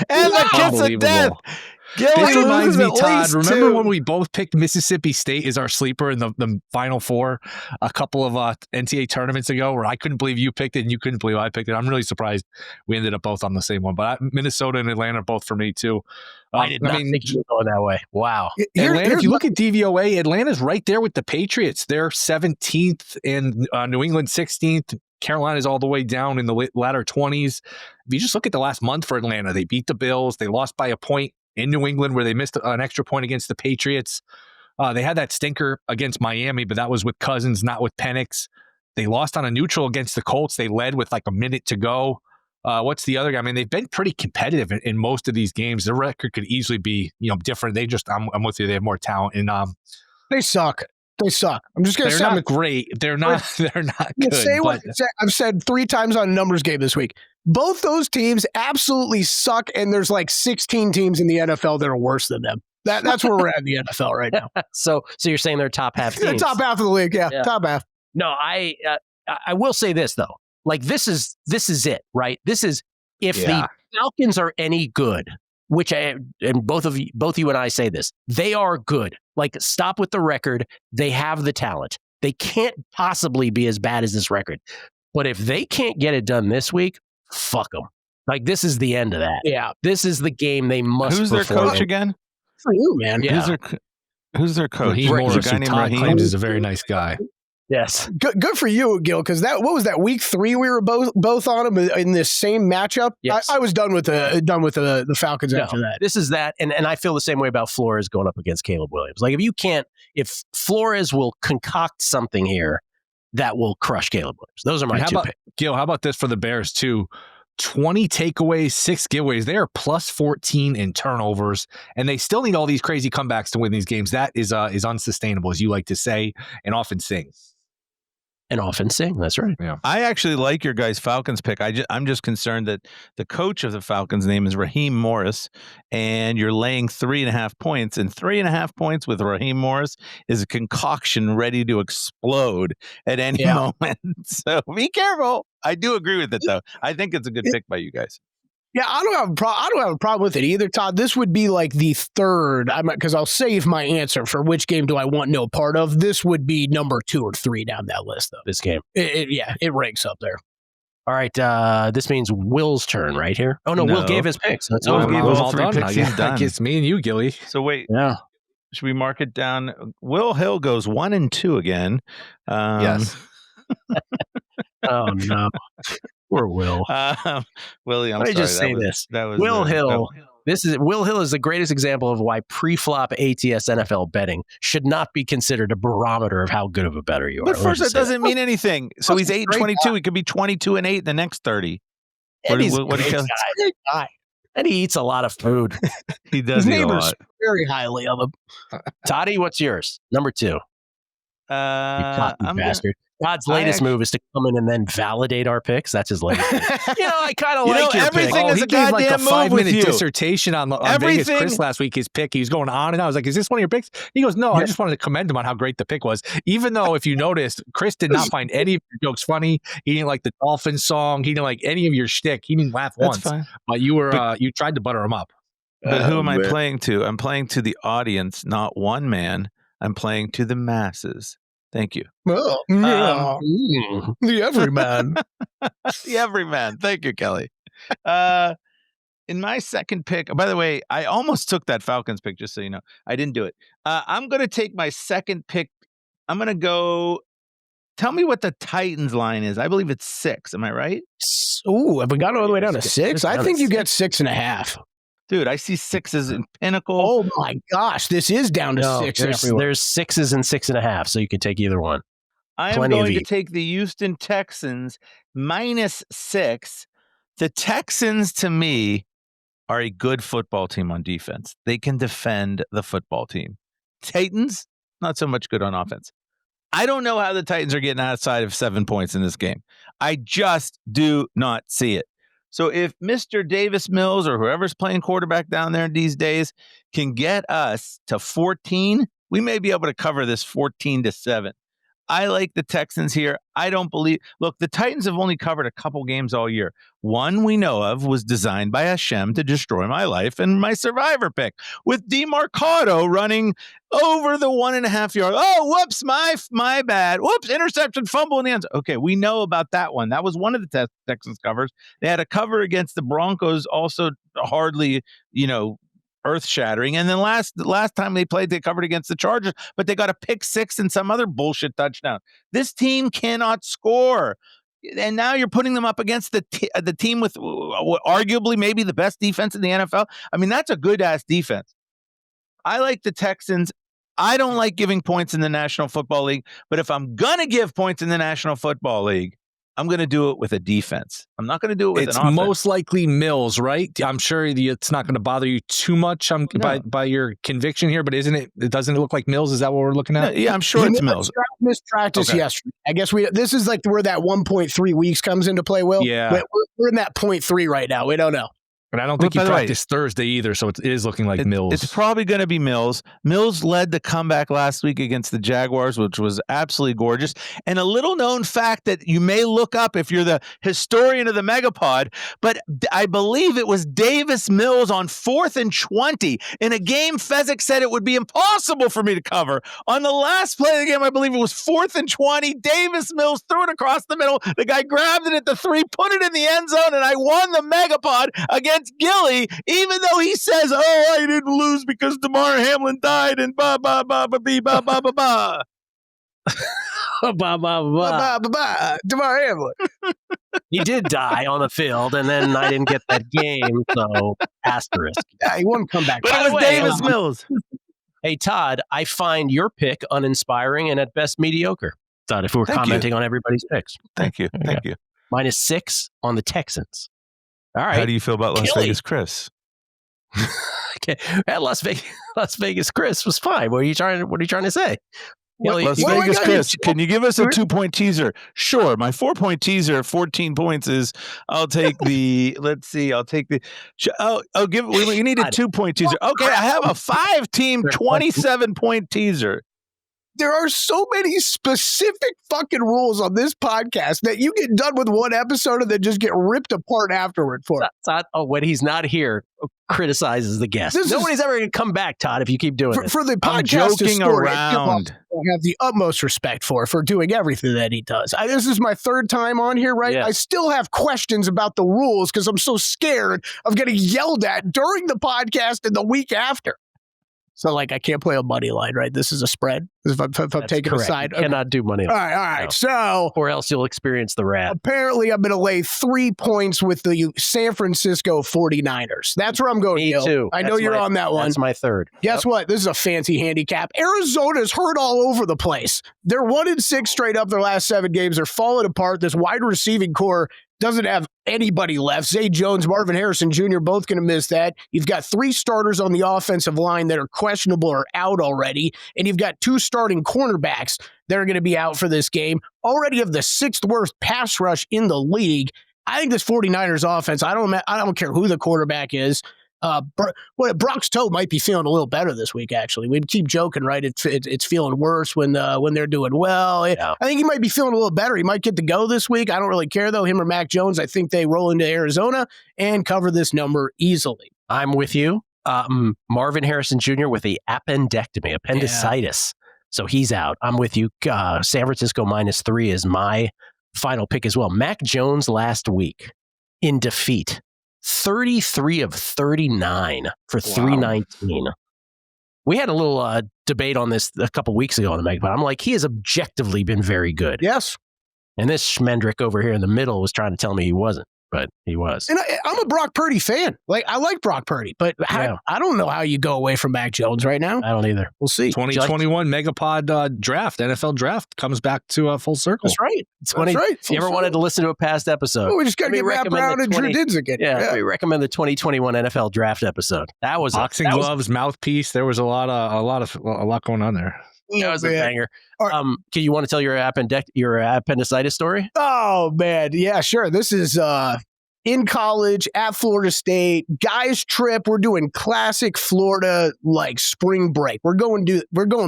And the kiss of death. This reminds me, Todd, remember when we both picked Mississippi State as our sleeper in the Final Four a couple of NCAA tournaments ago, where I couldn't believe you picked it and you couldn't believe I picked it? I'm really surprised we ended up both on the same one. But Minnesota and Atlanta are both for me, too. I did not think you were going that way. Wow. Atlanta, if you look at DVOA, Atlanta's right there with the Patriots. They're 17th and New England 16th. Carolina's all the way down in the latter 20s. If you just look at the last month for Atlanta, they beat the Bills. They lost by a point in New England where they missed an extra point against the Patriots. They had that stinker against Miami, but that was with Cousins, not with Penix. They lost on a neutral against the Colts. They led with like a minute to go. What's the other guy? I mean, they've been pretty competitive in most of these games. Their record could easily be, different. They just, I'm with you. They have more talent. And they suck. They suck. I'm just going to say they're not great. They're not good. Say what I've said 3 times on Numbers Game this week. Both those teams absolutely suck, and there's like 16 teams in the NFL that are worse than them. That's where we're at in the NFL right now. So you're saying they're top half teams? Top half of the league, yeah. Top half. No, I will say this though. Like this is it, right? This is if the Falcons are any good, which and both you and I say this, they are good. Like stop with the record. They have the talent. They can't possibly be as bad as this record. But if they can't get it done this week, fuck them. Like, this is the end of that. Yeah. This is the game they must Who's their perform coach in. again? For you, man. Yeah. Who's their coach? Raheem There's Morris, a guy who named Todd Raheem. claims is a very nice guy. Yes. Good for you, Gill, because what was that, week 3 we were both on them in this same matchup? Yes. I was done with the Falcons after that. This is that, and I feel the same way about Flores going up against Caleb Williams. Like, if Flores will concoct something here, that will crush Caleb Williams. Those are my two picks. Gil, how about this for the Bears too? 20 takeaways, 6 giveaways. They are plus 14 in turnovers, and they still need all these crazy comebacks to win these games. That is unsustainable, as you like to say and often sing. And often sing. That's right. Yeah. I actually like your guys' Falcons pick. I'm just concerned that the coach of the Falcons' name is Raheem Morris, and you're laying 3.5 points. And 3.5 points with Raheem Morris is a concoction ready to explode at any moment. So be careful. I do agree with it, though. I think it's a good pick by you guys. Yeah, I don't have a problem with it either, Todd. This would be like the third, because I'll save my answer for which game do I want no part of. This would be number 2 or 3 down that list, though. This game. It ranks up there. All right. This means Will's turn right here. Oh, no. No. Will gave his picks. That's Will all. gave all 3 picks. He's done. It's me and you, Gilly. So wait. Yeah. Should we mark it down? Will Hill goes 1 and 2 again. Yes. Oh, no. Poor Will. Willie, I'm Let me sorry. just say this. That was Will Hill. Will Hill is the greatest example of why pre-flop ATS NFL betting should not be considered a barometer of how good of a bettor you are. But first, that doesn't mean anything. So he's 8-22. He could be 22-8 the next 30. And he's a What great guy. And he eats a lot of food. He does His eat a neighbors lot. very highly of him. Toddy, what's yours? Number 2. You cocky bastard. Todd's latest move is to come in and then validate our picks. That's his latest move. I kind of like your everything pick. is he a gave like a goddamn move with 5-minute you. dissertation on Vegas Chris last week, his pick. He was going on and I was like, is this one of your picks? He goes, no, I just wanted to commend him on how great the pick was. Even though, if you noticed, Chris did not find any of your jokes funny. He didn't like the Dolphin song. He didn't like any of your shtick. He didn't laugh once. Fine. But you were you tried to butter him up. But who am I playing to? I'm playing to the audience, not one man. I'm playing to the masses. Thank you. Oh, yeah. The everyman. The everyman. Thank you, Kelly. In my second pick, by the way, I almost took that Falcons pick, just so you know. I didn't do it. I'm going to take my second pick. I'm going to go. Tell me what the Titans line is. I believe it's 6. Am I right? Ooh, have we gotten all the way down to 6? I think you get 6.5. Dude, I see 6s in pinnacle. Oh my gosh, this is down to 6 everywhere. There's 6s and 6.5, so you can take either one. I am going to take the Houston Texans -6. The Texans, to me, are a good football team on defense. They can defend the football team. Titans, not so much good on offense. I don't know how the Titans are getting outside of 7 points in this game. I just do not see it. So if Mr. Davis Mills or whoever's playing quarterback down there these days can get us to 14, we may be able to cover this 14-7. I like the Texans here. I don't believe. Look, the Titans have only covered a couple games all year. One we know of was designed by Hashem to destroy my life and my survivor pick with DeMarcado running over the 1.5 yard. Oh, whoops, my bad. Whoops, interception, fumble in the end zone. Okay, we know about that one. That was one of the Texans covers. They had a cover against the Broncos, also hardly, earth-shattering. And then last time they played, they covered against the Chargers, but they got a pick 6 and some other bullshit touchdown. This team cannot score. And now you're putting them up against the team with arguably maybe the best defense in the NFL. I mean, that's a good-ass defense. I like the Texans. I don't like giving points in the National Football League, but if I'm going to give points in the National Football League, I'm going to do it with a defense. I'm not going to do it with an offense. It's most likely Mills, right? I'm sure it's not going to bother you too much by your conviction here, but isn't it? Doesn't it look like Mills? Is that what we're looking at? Yeah, I'm sure it's Mills. Missed practice yesterday. I guess this is like where that 1.3 weeks comes into play, Will. Yeah. We're in that 0.3 right now. We don't know. And I don't think he By the way, practiced Thursday either, so it is looking like Mills. It's probably going to be Mills. Mills led the comeback last week against the Jaguars, which was absolutely gorgeous. And a little known fact that you may look up if you're the historian of the Megapod, but I believe it was Davis Mills on 4th and 20 in a game Fezzik said it would be impossible for me to cover. On the last play of the game, I believe it was 4th and 20. Davis Mills threw it across the middle. The guy grabbed it at the 3, put it in the end zone, and I won the Megapod against Gilly, even though he says, "Oh, I didn't lose because DeMar Hamlin died," and ba ba ba ba ba ba ba ba ba. Ba, ba, ba. DeMar Hamlin. He did die on the field, and then I didn't get that game, so asterisk. Yeah, he won't come back. But By it the was way, Davis Mills. Hey, Todd, I find your pick uninspiring and at best mediocre. Todd, if we were Thank commenting on everybody's picks. Thank you. Thank you. -6 on the Texans. All right. How do you feel about Las Kelley. Vegas Chris? Okay. Las Vegas Chris was fine. What are you trying to say? Kelley, Las what do I Vegas got Chris, here? can you give us a 2-point teaser? Sure. My 4-point teaser, 14 points is, I'll take the, let's see, I'll take the, you need a 2-point teaser. Okay, I have a 5-team 27-point teaser. There are so many specific fucking rules on this podcast that you get done with one episode and then just get ripped apart afterward for it. Todd, when he's not here, criticizes the guest. Nobody's ever going to come back, Todd, if you keep doing this. For the I'm podcast joking historian, around. I have the utmost respect for doing everything that he does. This is my 3rd time on here, right? Yeah. I still have questions about the rules because I'm so scared of getting yelled at during the podcast and the week after. So, like, I can't play a money line, right? This is a spread. If I'm taking a side. You cannot do money All line. right. No. So, Or else you'll experience the wrath. apparently, I'm going to lay 3 points with the San Francisco 49ers. That's where I'm going, Me Gil. too. I know That's you're on that one. That's my 3rd. Guess what? This is a fancy handicap. Arizona's hurt all over the place. They're 1-6 straight up their last 7 games. They're falling apart. This wide receiving core doesn't have anybody left. Zay Jones, Marvin Harrison Jr., both going to miss that. You've got 3 starters on the offensive line that are questionable or out already. And you've got 2 starting cornerbacks that are going to be out for this game. Already have the 6th worst pass rush in the league. I think this 49ers offense, I don't care who the quarterback is. Brock's toe might be feeling a little better this week, actually. We keep joking, right? It's feeling worse when they're doing well. Yeah. I think he might be feeling a little better. He might get to go this week. I don't really care, though. Him or Mac Jones, I think they roll into Arizona and cover this number easily. I'm with you. Marvin Harrison Jr. with the appendicitis. So he's out. I'm with you. San Francisco -3 is my final pick as well. Mac Jones last week in defeat. 33 of 39 for 319. We had a little debate on this a couple weeks ago on the MegaPod. I'm like, he has objectively been very good. Yes. And this Schmendrick over here in the middle was trying to tell me he wasn't, but he was. And I'm a Brock Purdy fan. Like, I like Brock Purdy, but I don't know how you go away from Mac Jones right now. I don't either. We'll see. 2021 Megapod draft, NFL draft comes back to full circle. That's right. That's right. If you ever wanted to listen to a past episode, we just got to get Matt Brown and Drew Dids again. Yeah, we recommend the 2021 NFL draft episode. That was boxing gloves, mouthpiece. There was a lot going on there. That was a banger. Right. Can you want to tell your appendicitis story? Oh man, yeah, sure. This is in college at Florida State, guys trip. We're doing classic Florida like spring break. We're going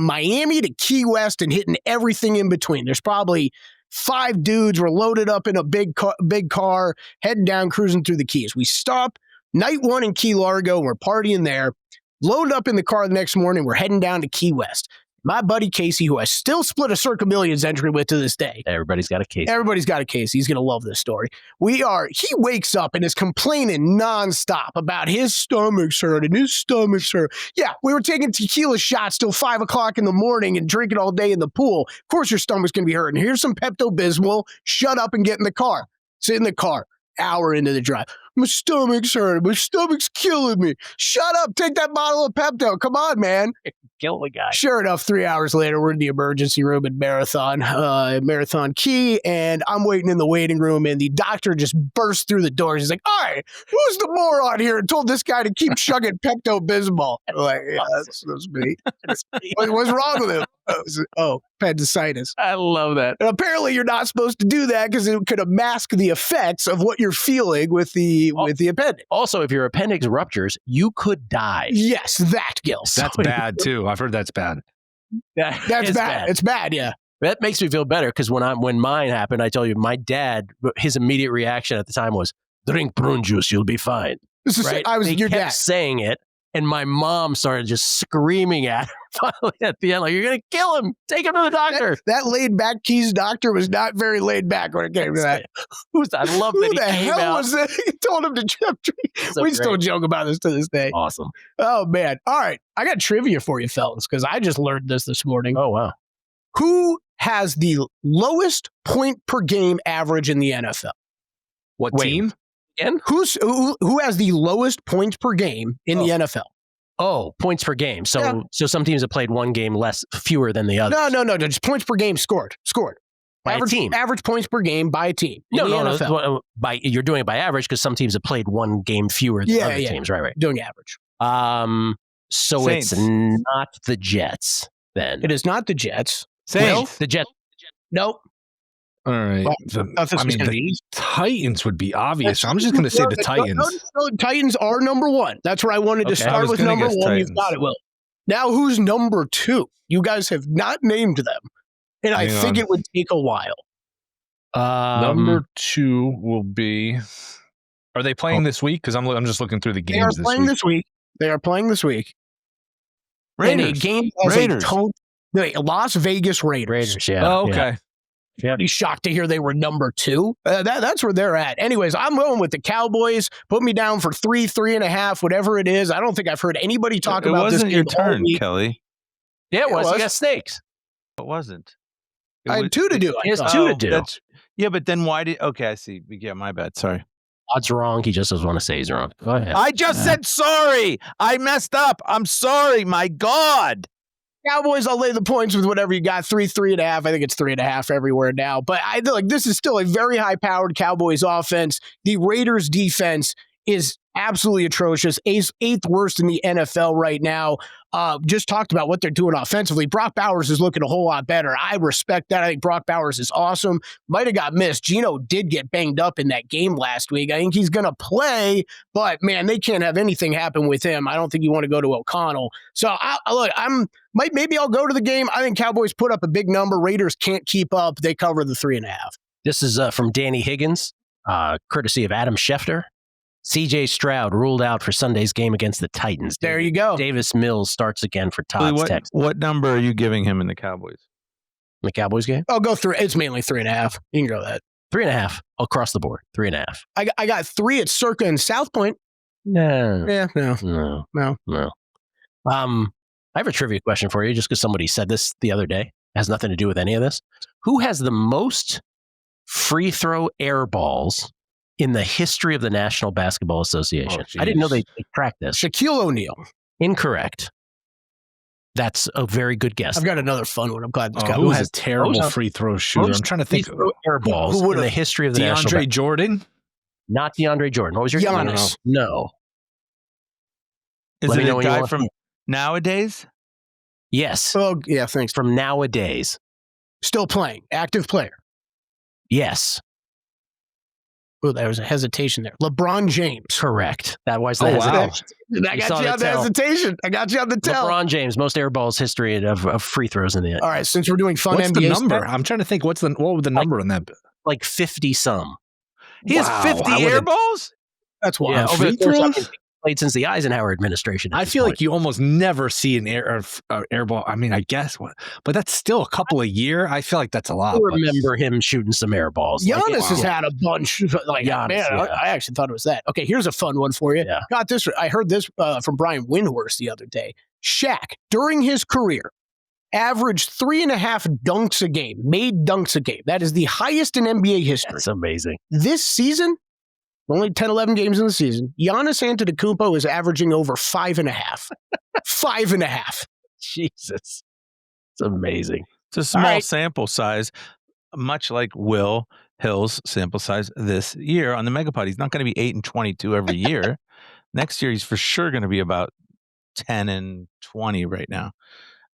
Miami to Key West and hitting everything in between. There's probably 5 dudes. We're loaded up in a big car, heading down, cruising through the Keys. We stop night 1 in Key Largo. We're partying there. Load up in the car the next morning. We're heading down to Key West. My buddy Casey, who I still split a Circa Millions entry with to this day. Everybody's got a case. Everybody's got a case. He's going to love this story. He wakes up and is complaining nonstop about his stomach's hurting. Yeah, we were taking tequila shots till 5 o'clock in the morning and drinking all day in the pool. Of course your stomach's going to be hurting. Here's some Pepto-Bismol. Shut up and get in the car. Sit in the car. Hour into the drive. My stomach's hurting. My stomach's killing me. Shut up. Take that bottle of Pepto. Come on, man. Kill the guy. Sure enough, 3 hours later, we're in the emergency room at Marathon Key, and I'm waiting in the waiting room, and the doctor just bursts through the door. He's like, all right, who's the moron here and told this guy to keep chugging Pepto-Bismol? I'm like, yeah, that's me. What's wrong with him? Appendicitis. I love that. And apparently, you're not supposed to do that because it could mask the effects of what you're feeling with the appendix. Also, if your appendix ruptures, you could die. Yes, that, Gill. That's bad too. I've heard that's bad. That's bad. It's bad. Yeah. That makes me feel better because when mine happened, I told you my dad, his immediate reaction at the time was, "Drink prune juice, you'll be fine." Right? Your kept dad saying it, and my mom started just screaming at her finally at the end, like, "You're gonna kill him! Take him to the doctor!" That laid back Keys doctor was not very laid back when it came to that. I love that. Who the hell was that? He told him to jump tree. We still joke about this to this day. Awesome. Oh man! All right, I got trivia for you, fellas, because I just learned this morning. Oh wow! Who has the lowest point per game average in the NFL? What team? Again? Who has the lowest points per game in the NFL? Oh, points per game. So some teams have played one game fewer than the others. No. Just points per game scored. By average, a team. Average points per game by a team. No. NFL. You're doing it by average because some teams have played one game fewer than other teams. Right. Doing average. So Saints. it's not the Jets then. It is not the Jets. Saints. The Jets. Nope. All right. The Titans would be obvious. I'm just going to say the Titans. No, Titans are number one. That's where I wanted to start with number one. Titans. You've got it, Will. Now, who's number two? You guys have not named them, and I think it would take a while. Number two will be. Are they playing this week? Because I'm just looking through the games. They are playing this week. They are playing this week. Raiders. And a game as Las Vegas Raiders. Yeah. Oh, okay. Yeah. I'd be shocked to hear they were number two. That's where they're at. Anyways, I'm going with the Cowboys. Put me down for 3.5, whatever it is. I don't think I've heard anybody talk about this. It wasn't your turn, Kelley. Yeah, it was. You got snakes. It wasn't. I had two to do. He has two to do. Yeah, but then why did... Okay, I see. Yeah, my bad. Sorry. Todd's wrong. He just doesn't want to say he's wrong. Go ahead. I just said sorry. I messed up. I'm sorry. My God. Cowboys, I'll lay the points with whatever you got. 3.5. I think it's 3.5 everywhere now. But I feel like this is still a very high-powered Cowboys offense. The Raiders defense is absolutely atrocious. Eighth worst in the NFL right now. Just talked about what they're doing offensively. Brock Bowers is looking a whole lot better. I respect that. I think Brock Bowers is awesome. Might have got missed. Geno did get banged up in that game last week. I think he's going to play, but man, they can't have anything happen with him. I don't think you want to go to O'Connell. So maybe I'll go to the game. I think Cowboys put up a big number. Raiders can't keep up. They cover the 3.5. This is from Danny Higgins, courtesy of Adam Schefter. C.J. Stroud ruled out for Sunday's game against the Titans. There you go. Davis Mills starts again for Todd's Texans. What number are you giving him in the Cowboys? The Cowboys game? I'll go through. It's mainly 3.5. You can go that. 3.5 across the board. 3.5. I got 3 at Circa and South Point. No. Yeah, no. I have a trivia question for you, just because somebody said this the other day. It has nothing to do with any of this. Who has the most free throw air balls in the history of the National Basketball Association? I didn't know they tracked this. Shaquille O'Neal. Incorrect. That's a very good guess. I've got another fun one. I'm glad this guy who has a terrible free throw shooter. I'm trying to think. Air balls in the history of the National DeAndre Jordan? Not DeAndre Jordan. What was your Giannis? No. Is it a guy from nowadays? Yes. Oh, yeah, thanks. From nowadays. Still playing. Active player. Yes. Oh, there was a hesitation there. LeBron James. Correct. That was the hesitation. I got you on the hesitation. I got you on the tell. LeBron James, most air balls history of free throws in the All right, since we're doing fun What's NBA the number? stuff, I'm trying to think. What was the number on that? Like 50 some. He has 50 air balls? That's wild. Yeah, over free the course throws? of played since the Eisenhower administration. I feel like you almost never see an air ball. I mean, I guess, but that's still a couple a year. I feel like that's a lot. I remember him shooting some air balls. Giannis has had a bunch. Giannis, man, I actually thought it was that. Okay, here's a fun one for you. Yeah. Got this. I heard this from Brian Windhorst the other day. Shaq, during his career, averaged 3.5 dunks a game, made dunks a game. That is the highest in NBA history. That's amazing. This season, only 10, 11 games in the season, Giannis Antetokounmpo is averaging over 5.5. 5.5. Jesus. It's amazing. It's a small sample size, much like Will Hill's sample size this year on the MegaPod. He's not going to be 8 and 22 every year. Next year, he's for sure going to be about 10 and 20 right now.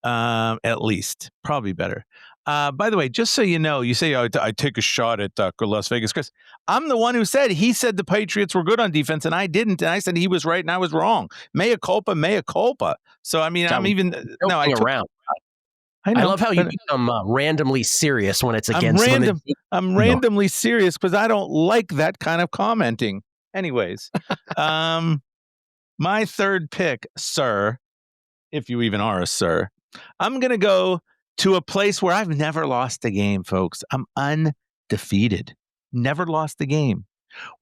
At least, probably better. By the way, just so you know, you say I take a shot at Las Vegas. Chris, I'm the one who said the Patriots were good on defense, and I didn't. And I said he was right, and I was wrong. Mea culpa, mea culpa. So I mean, I'm even no. I took around. I love how you become randomly serious when it's against. I'm randomly serious because I don't like that kind of commenting. Anyways, my third pick, sir, if you even are a sir, I'm going to go to a place where I've never lost a game, folks. I'm undefeated. Never lost a game.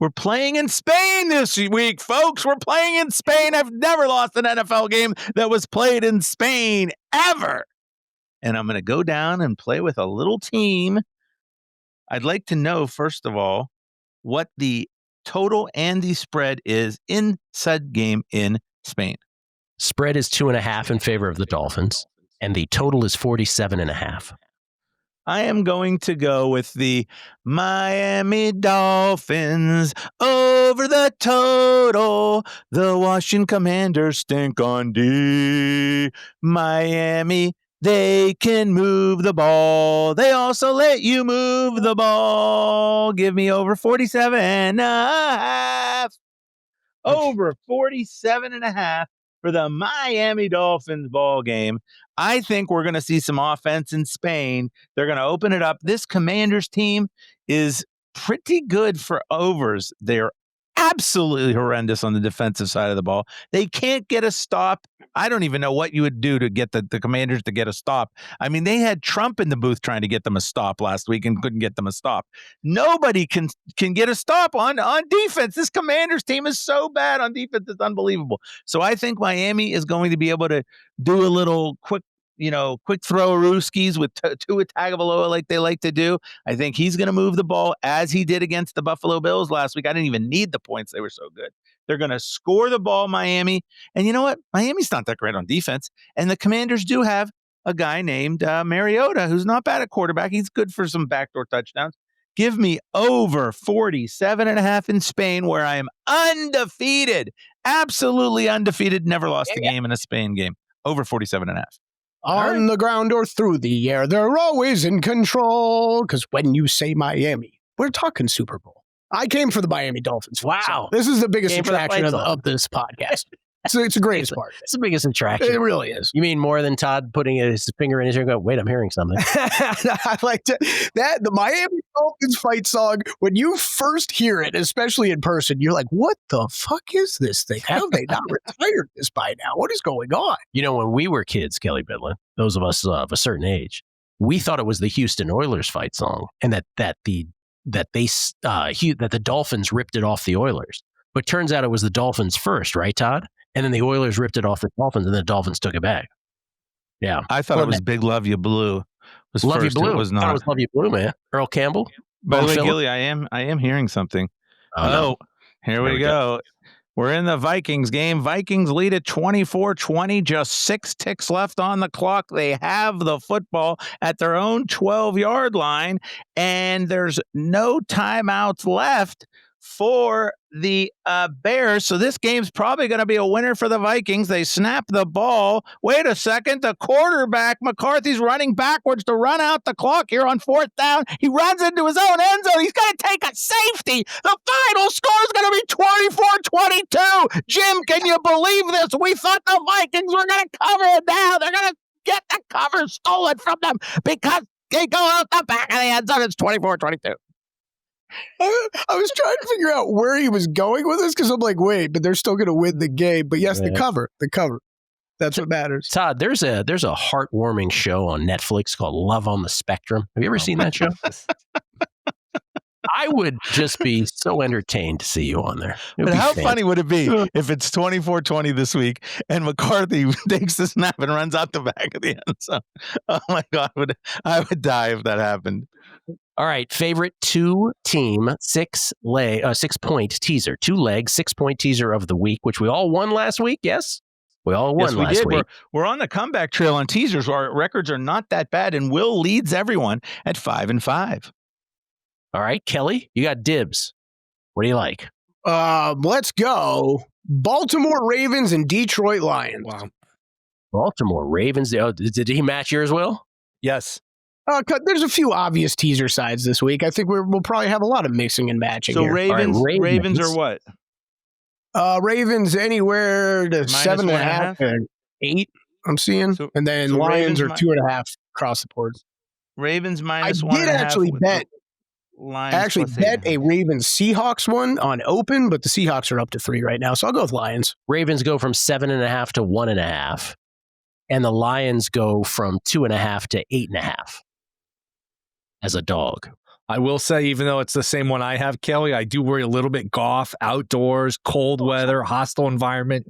We're playing in Spain this week, folks. We're playing in Spain. I've never lost an NFL game that was played in Spain ever. And I'm going to go down and play with a little team. I'd like to know, first of all, what the total and the spread is in said game in Spain. Spread is 2.5 in favor of the Dolphins, and the total is 47.5. I am going to go with the Miami Dolphins over the total. The Washington Commanders stink on D. Miami, they can move the ball. They also let you move the ball. Give me over 47.5. Over 47.5 for the Miami Dolphins ball game. I think we're going to see some offense in Spain. They're going to open it up. This Commanders team is pretty good for overs. They're absolutely horrendous on the defensive side of the ball. They can't get a stop. I don't even know what you would do to get the Commanders to get a stop. I mean, they had Trump in the booth trying to get them a stop last week and couldn't get them a stop. Nobody can get a stop on defense. This Commanders team is so bad on defense. It's unbelievable. So I think Miami is going to be able to do a little quick throw Rooskies with Tua Tagovailoa like they like to do. I think he's going to move the ball as he did against the Buffalo Bills last week. I didn't even need the points. They were so good. They're going to score the ball, Miami. And you know what? Miami's not that great on defense. And the Commanders do have a guy named Mariota, who's not bad at quarterback. He's good for some backdoor touchdowns. Give me over 47.5 in Spain, where I am undefeated. Absolutely undefeated. Never lost a game in a Spain game. Over 47.5. On the ground or through the air, they're always in control. Because when you say Miami, we're talking Super Bowl. I came for the Miami Dolphins. Wow. This is the biggest attraction of this podcast. So it's the greatest part. It's the biggest attraction. It really is. You mean more than Todd putting his finger in his ear and going, wait, I'm hearing something. I like the Miami Dolphins fight song. When you first hear it, especially in person, you're like, what the fuck is this thing? How have they not retired this by now? What is going on? You know, when we were kids, Kelley Bydlon, those of us of a certain age, we thought it was the Houston Oilers fight song, and that the Dolphins ripped it off the Oilers. But turns out it was the Dolphins first, right, Todd? And then the Oilers ripped it off the Dolphins, and the Dolphins took it back. Yeah. I thought it was Big Love You Blue. Love You Blue. It was not. It was Love You Blue, man. Earl Campbell. By the way, Gilly, I am hearing something. No. Here we go. We're in the Vikings game. Vikings lead at 24-20. Just 6 ticks left on the clock. They have the football at their own 12-yard line, and there's no timeouts left for the Bears. So this game's probably going to be a winner for the Vikings. They snap the ball. Wait a second. The quarterback, McCarthy's running backwards to run out the clock here on 4th down. He runs into his own end zone. He's going to take a safety. The final score is going to be 24-22. Jim, can you believe this? We thought the Vikings were going to cover it now. They're going to get the cover stolen from them because they go out the back of the end zone. It's 24-22. I was trying to figure out where he was going with this because I'm like, wait, but they're still going to win the game. But yes, the cover. That's what matters. Todd, there's a heartwarming show on Netflix called Love on the Spectrum. Have you ever seen that show? I would just be so entertained to see you on there. But how funny would it be if it's 24-20 this week and McCarthy takes the snap and runs out the back of the end zone? Oh my God, I would die if that happened. All right, favorite 2-team 6-point teaser. 2-leg 6-point teaser of the week, which we all won last week. Yes, we all won last week. We're on the comeback trail on teasers. Our records are not that bad, and Will leads everyone at 5-5. All right, Kelley, you got dibs. What do you like? Let's go. Baltimore Ravens and Detroit Lions. Wow. Baltimore Ravens. Oh, did he match yours, Will? Yes. There's a few obvious teaser sides this week. I think we'll probably have a lot of mixing and matching So here. Ravens are what? Ravens anywhere to Minus 7.5 to 8. I'm seeing, and then Lions are 2.5 across the board. Ravens minus I 1.5. did actually bet. Lions I actually bet 8.5. a Ravens Seahawks one on open, but the Seahawks are up to 3 right now, so I'll go with Lions. Ravens go from 7.5 to 1.5, and the Lions go from 2.5 to 8.5 as a dog. I will say, even though it's the same one I have, Kelley, I do worry a little bit Goff, outdoors, cold weather, hostile environment.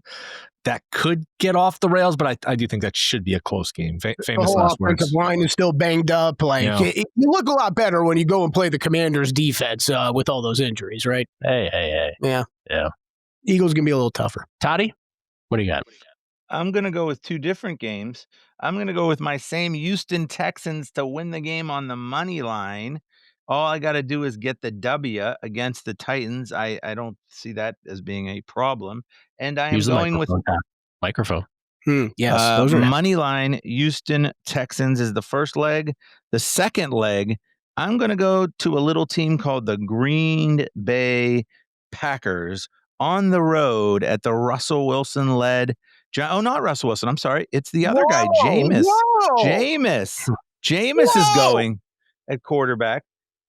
That could get off the rails, but I do think that should be a close game. Famous the whole last offensive words. line is still banged up. You look a lot better when you go and play the Commanders' defense with all those injuries, right? Hey. Yeah. Yeah. Eagles going to be a little tougher. Toddy, what do you got? I'm going to go with 2 different games. I'm going to go with my same Houston Texans to win the game on the money line. All I got to do is get the W against the Titans. I don't see that as being a problem. And I am going with microphone. Yes, those are money line. Houston Texans is the first leg. The second leg, I'm going to go to a little team called the Green Bay Packers on the road at the Russell Wilson led. Not Russell Wilson. I'm sorry. It's the other guy, Jameis. Jameis is going at quarterback.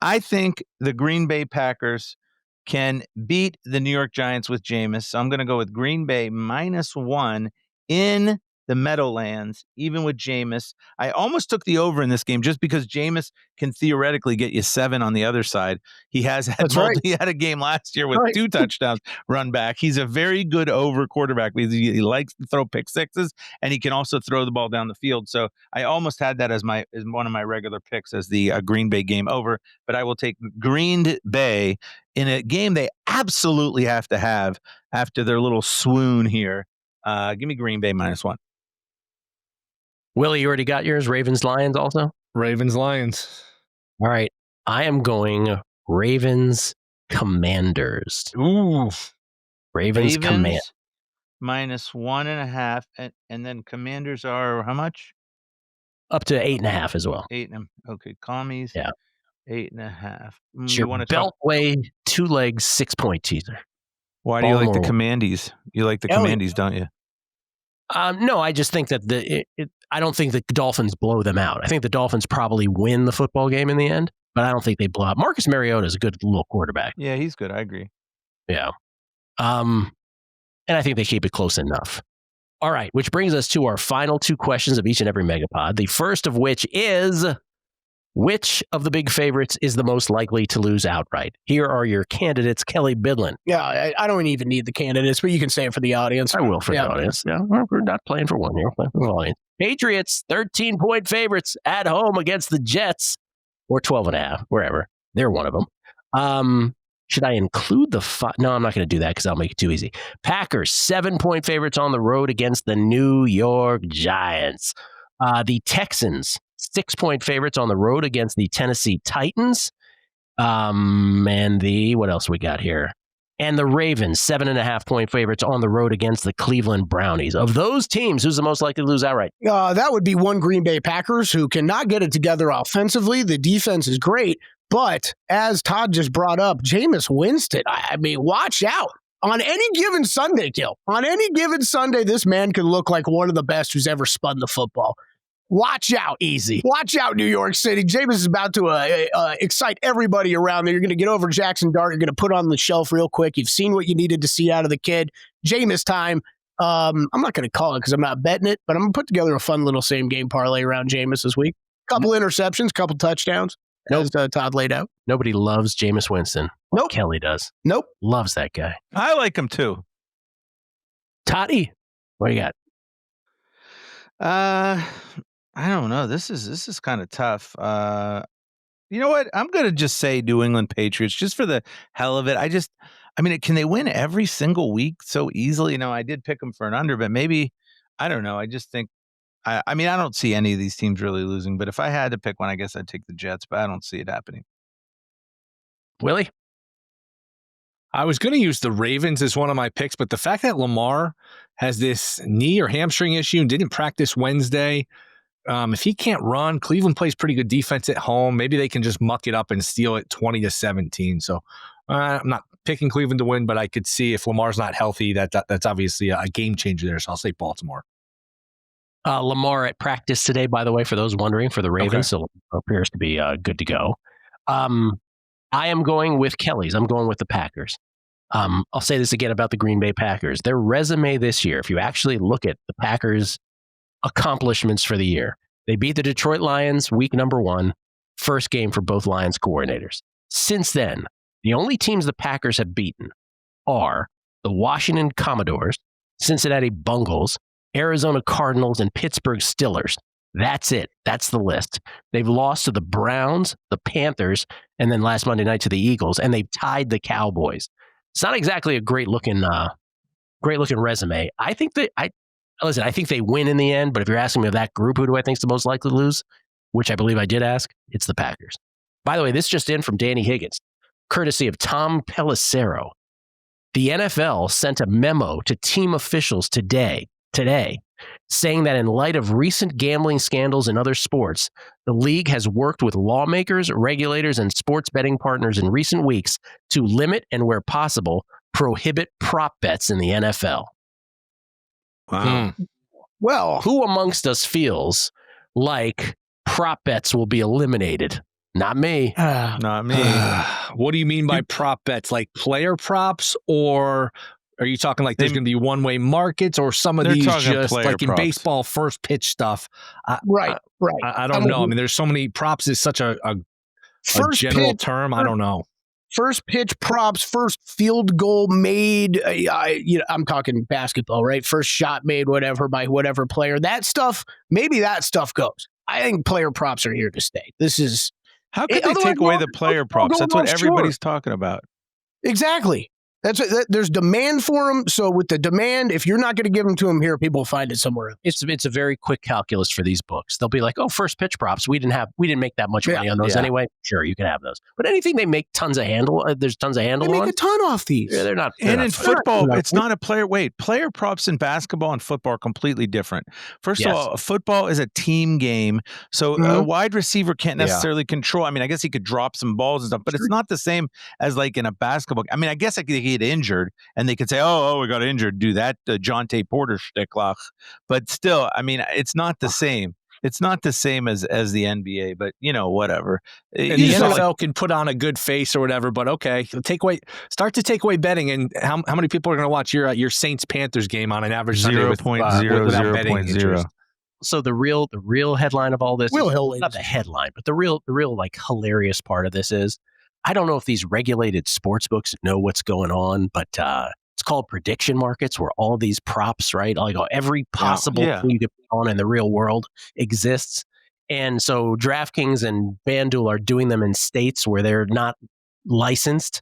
I think the Green Bay Packers can beat the New York Giants with Jameis. So I'm going to go with Green Bay -1 in the Meadowlands, even with Jameis. I almost took the over in this game just because Jameis can theoretically get you 7 on the other side. He has had he had a game last year with 2 touchdowns run back. He's a very good over quarterback because he likes to throw pick sixes and he can also throw the ball down the field. So I almost had that as one of my regular picks as the Green Bay game over, but I will take Green Bay in a game they absolutely have to have after their little swoon here. Give me Green Bay -1. Willie, you already got yours? Ravens, Lions also? Ravens, Lions. All right. I am going Ravens, Commanders. Ooh. Ravens Commanders. -1.5. And then Commanders are how much? Up to 8.5 as well. 8. Okay. Commies. Yeah. 8.5. It's your Beltway 2 legs 6-point teaser. Why do you like the Commandees? You like the Commandees, don't you? No, I just think that I don't think the Dolphins blow them out. I think the Dolphins probably win the football game in the end, but I don't think they blow out. Marcus Mariota is a good little quarterback. Yeah, he's good. I agree. Yeah. And I think they keep it close enough. All right, which brings us to our final 2 questions of each and every Megapod. The first of which is, which of the big favorites is the most likely to lose outright? Here are your candidates, Kelley Bydlon. Yeah, I don't even need the candidates, but you can say it for the audience. I will for the audience. Yeah, we're not playing for one here. We're playing for the audience. Patriots, 13-point favorites at home against the Jets, or 12.5, wherever. They're one of them. Should I include the No, I'm not going to do that because I'll make it too easy. Packers, 7-point favorites on the road against the New York Giants. The Texans, 6-point favorites on the road against the Tennessee Titans. And what else we got here? And the Ravens, 7.5-point favorites on the road against the Cleveland Brownies. Of those teams, who's the most likely to lose outright? That would be one Green Bay Packers who cannot get it together offensively. The defense is great, but as Todd just brought up, Jameis Winston, I mean, watch out. On any given Sunday, Gill, on any given Sunday, this man could look like one of the best who's ever spun the football. Watch out. Easy. Watch out, New York City. Jameis is about to excite everybody around there. You're going to get over Jackson Dart. You're going to put on the shelf real quick. You've seen what you needed to see out of the kid. Jameis time. I'm not going to call it because I'm not betting it, but I'm going to put together a fun little same-game parlay around Jameis this week. Couple interceptions, couple touchdowns, as Todd laid out. Nobody loves Jameis Winston. Nope. Kelly does. Nope. Loves that guy. I like him too. Toddy, what do you got? I don't know. This is kind of tough. You know what? I'm going to just say New England Patriots just for the hell of it. Can they win every single week so easily? I did pick them for an under, but maybe, I don't know. I just think, I don't see any of these teams really losing, but if I had to pick one, I guess I'd take the Jets, but I don't see it happening. Willie? I was going to use the Ravens as one of my picks, but the fact that Lamar has this knee or hamstring issue and didn't practice Wednesday, if he can't run, Cleveland plays pretty good defense at home. Maybe they can just muck it up and steal it 20-17. So I'm not picking Cleveland to win, but I could see if Lamar's not healthy, that's obviously a game changer there. So I'll say Baltimore. Lamar at practice today, by the way, for those wondering, for the Ravens, so appears to be good to go. I am going with Kelley's. I'm going with the Packers. I'll say this again about the Green Bay Packers. Their resume this year, if you actually look at the Packers' accomplishments for the year, they beat the Detroit Lions week number 1, first game for both Lions coordinators. Since then, the only teams the Packers have beaten are the Washington Commodores, Cincinnati Bungles, Arizona Cardinals, and Pittsburgh Steelers. That's it. That's the list. They've lost to the Browns, the Panthers, and then last Monday night to the Eagles, and they've tied the Cowboys. It's not exactly a great looking resume. I think they win in the end, but if you're asking me of that group, who do I think is the most likely to lose, which I believe I did ask, it's the Packers. By the way, this just in from Danny Higgins, courtesy of Tom Pelissero. The NFL sent a memo to team officials today, saying that in light of recent gambling scandals in other sports, the league has worked with lawmakers, regulators, and sports betting partners in recent weeks to limit and, where possible, prohibit prop bets in the NFL. Wow. Well, Who amongst us feels like prop bets will be eliminated? Not me. Not me. What do you mean by prop bets? Like player props, or are you talking like there's going to be one-way markets, or some of these just like in props. baseball first pitch stuff? Right. I don't know. I mean, there's so many props is such a general term. I don't know. First pitch props, first field goal made. I'm talking basketball, right? First shot made, whatever, by whatever player. That stuff, maybe that stuff goes. I think player props are here to stay. This is. How could they take away the player props? That's what everybody's talking about. Exactly. There's demand for them. So with the demand, if you're not going to give them to them here, people will find it somewhere else. It's a very quick calculus for these books. They'll be like, oh, first pitch props. We didn't make that much money on those anyway. Sure, you can have those. But anything they make tons of handle, there's tons of handle on. They make a ton off these. Yeah, they're not. And in football, it's not a player. Wait, player props in basketball and football are completely different. First of all, football is a team game. So a wide receiver can't necessarily control. I mean, I guess he could drop some balls and stuff, but it's not the same as like in a basketball. I mean, I guess I could get injured and they could say, oh, we got injured. Do that Jonte Porter shtick. But still, I mean, it's not the same. It's not the same as the NBA, but whatever. And the NFL can put on a good face or whatever, but okay, start to take away betting. And how many people are going to watch your Saints Panthers game on an average Sunday with 0.0. So the real headline of all this, not the headline, but the real like hilarious part of this is, I don't know if these regulated sports books know what's going on, but it's called prediction markets, where all these props, right? Like every possible thing you could put on in the real world exists. And so DraftKings and FanDuel are doing them in states where they're not licensed.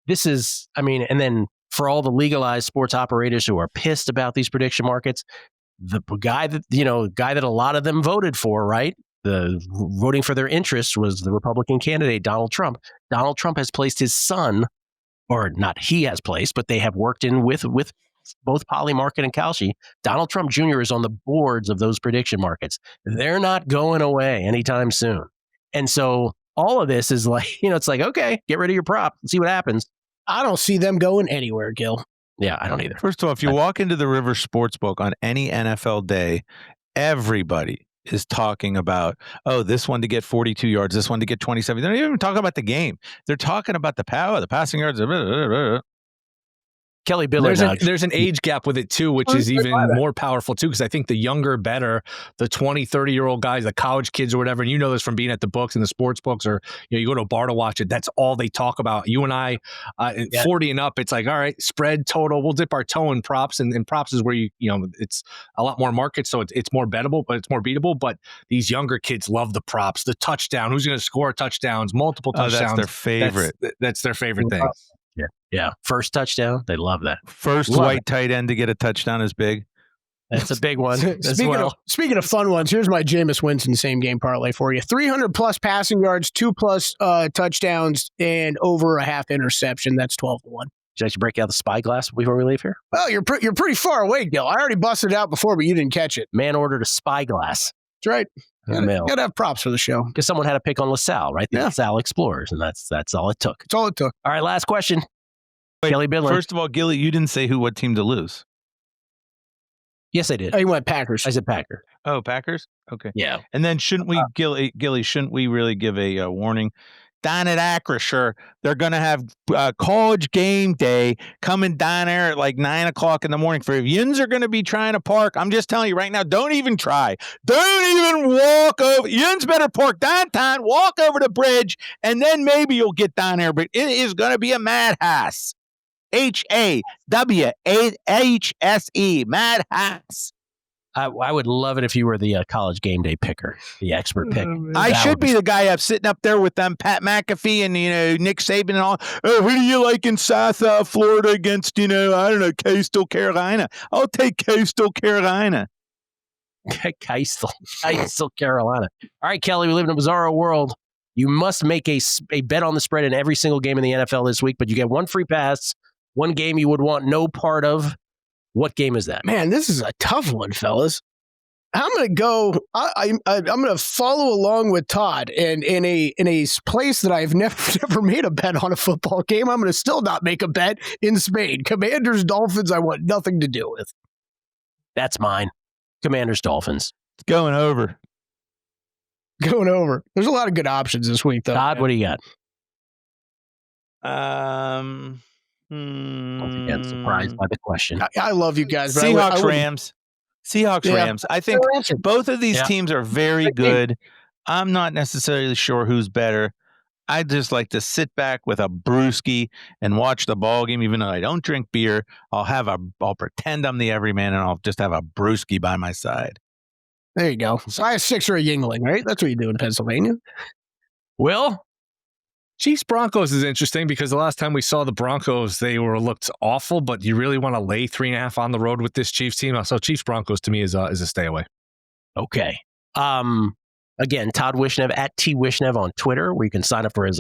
This is, and then for all the legalized sports operators who are pissed about these prediction markets, the guy that a lot of them voted for, right? The voting for their interests was the Republican candidate, Donald Trump. Donald Trump has placed his son, or not he has placed, but they have worked in with both Polymarket and Kalshi. Donald Trump Jr. is on the boards of those prediction markets. They're not going away anytime soon. And so all of this is like, it's like, okay, get rid of your prop and see what happens. I don't see them going anywhere, Gill. Yeah, I don't either. First of all, if you walk into the River Sportsbook on any NFL day, everybody is talking about, oh, this one to get 42 yards, this one to get 27. They're not even talking about the game. They're talking about the power, the passing yards. Kelley Bydlon. There's an age gap with it too, which is even more powerful too, because I think the younger, better, the 20, 30-year-old guys, the college kids or whatever, and you know this from being at the books and the sports books, or you go to a bar to watch it, that's all they talk about. You and I, 40 and up, it's like, all right, spread, total, we'll dip our toe in props, and props is where it's a lot more market, so it's more bettable, but it's more beatable. But these younger kids love the props, the touchdown, who's going to score touchdowns, multiple touchdowns. That's their favorite. That's their favorite thing. Yeah. First touchdown. They love that. First white tight end to get a touchdown is big. That's a big one. Speaking of fun ones, here's my Jameis Winston same game parlay for you. 300 plus passing yards, 2+ touchdowns, and over a half interception. That's 12-1. Should I actually break out the spyglass before we leave here? Well, you're pretty far away, Gill. I already busted it out before, but you didn't catch it. Man ordered a spyglass. That's right. In the mail. Gotta have props for the show. Because someone had to pick on LaSalle, right? The LaSalle Explorers, and that's all it took. That's all it took. All right, last question. Wait, Kelley Bydlon. First of all, Gilly, you didn't say what team to lose. Yes, I did. Oh, you went Packers. I said Packer. Oh, Packers? Okay. Yeah. And then shouldn't we, Gilly, shouldn't we really give a warning? Down at Acrisure, they're going to have college game day coming down there at like 9 o'clock in the morning. For if yins are going to be trying to park, I'm just telling you right now, don't even try. Don't even walk over. Yins better park downtown, walk over the bridge, and then maybe you'll get down there. But it is going to be a madhouse. HAWAHSE, madhouse. I would love it if you were the college game day picker, the expert pick. I should be the guy up sitting up there with them Pat McAfee and Nick Saban and all. Oh, who do you like in South Florida against I don't know, Coastal Carolina? I'll take Coastal Carolina. Coastal Carolina. All right, Kelley, we live in a bizarro world. You must make a bet on the spread in every single game in the NFL this week, but you get one free pass, one game you would want no part of. What game is that? Man, this is a tough one, fellas. I'm going to go. I'm going to follow along with Todd, and in a place that I've never made a bet on a football game. I'm going to still not make a bet in Spain. Commanders Dolphins. I want nothing to do with. That's mine. Commanders Dolphins. It's going over. Going over. There's a lot of good options this week, though. Todd, what do you got? Once again, surprised by the question. I love you guys. But Seahawks, Rams. Seahawks, Rams. I think both of these teams are very good. I'm not necessarily sure who's better. I just like to sit back with a brewski and watch the ball game, even though I don't drink beer. I'll pretend I'm the everyman, and I'll just have a brewski by my side. There you go. So I have 6 or a Yingling, right? That's what you do in Pennsylvania. Will? Chiefs Broncos is interesting because the last time we saw the Broncos, they looked awful, but you really want to lay 3.5 on the road with this Chiefs team. So Chiefs Broncos to me is a stay away. Okay. Again, Todd Wishnev at T Wishnev on Twitter, where you can sign up for his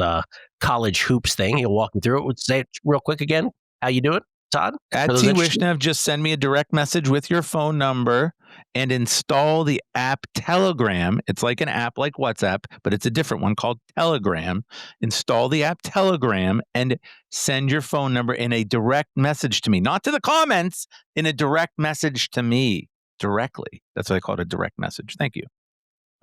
college hoops thing. He'll walk you through it. Say it real quick again. How you do it, Todd? At T Wishnev, just send me a direct message with your phone number and install the app Telegram. It's like an app like WhatsApp, but it's a different one called Telegram. Install the app Telegram and send your phone number in a direct message to me, not to the comments, in a direct message to me directly. That's what I call it, a direct message. Thank you.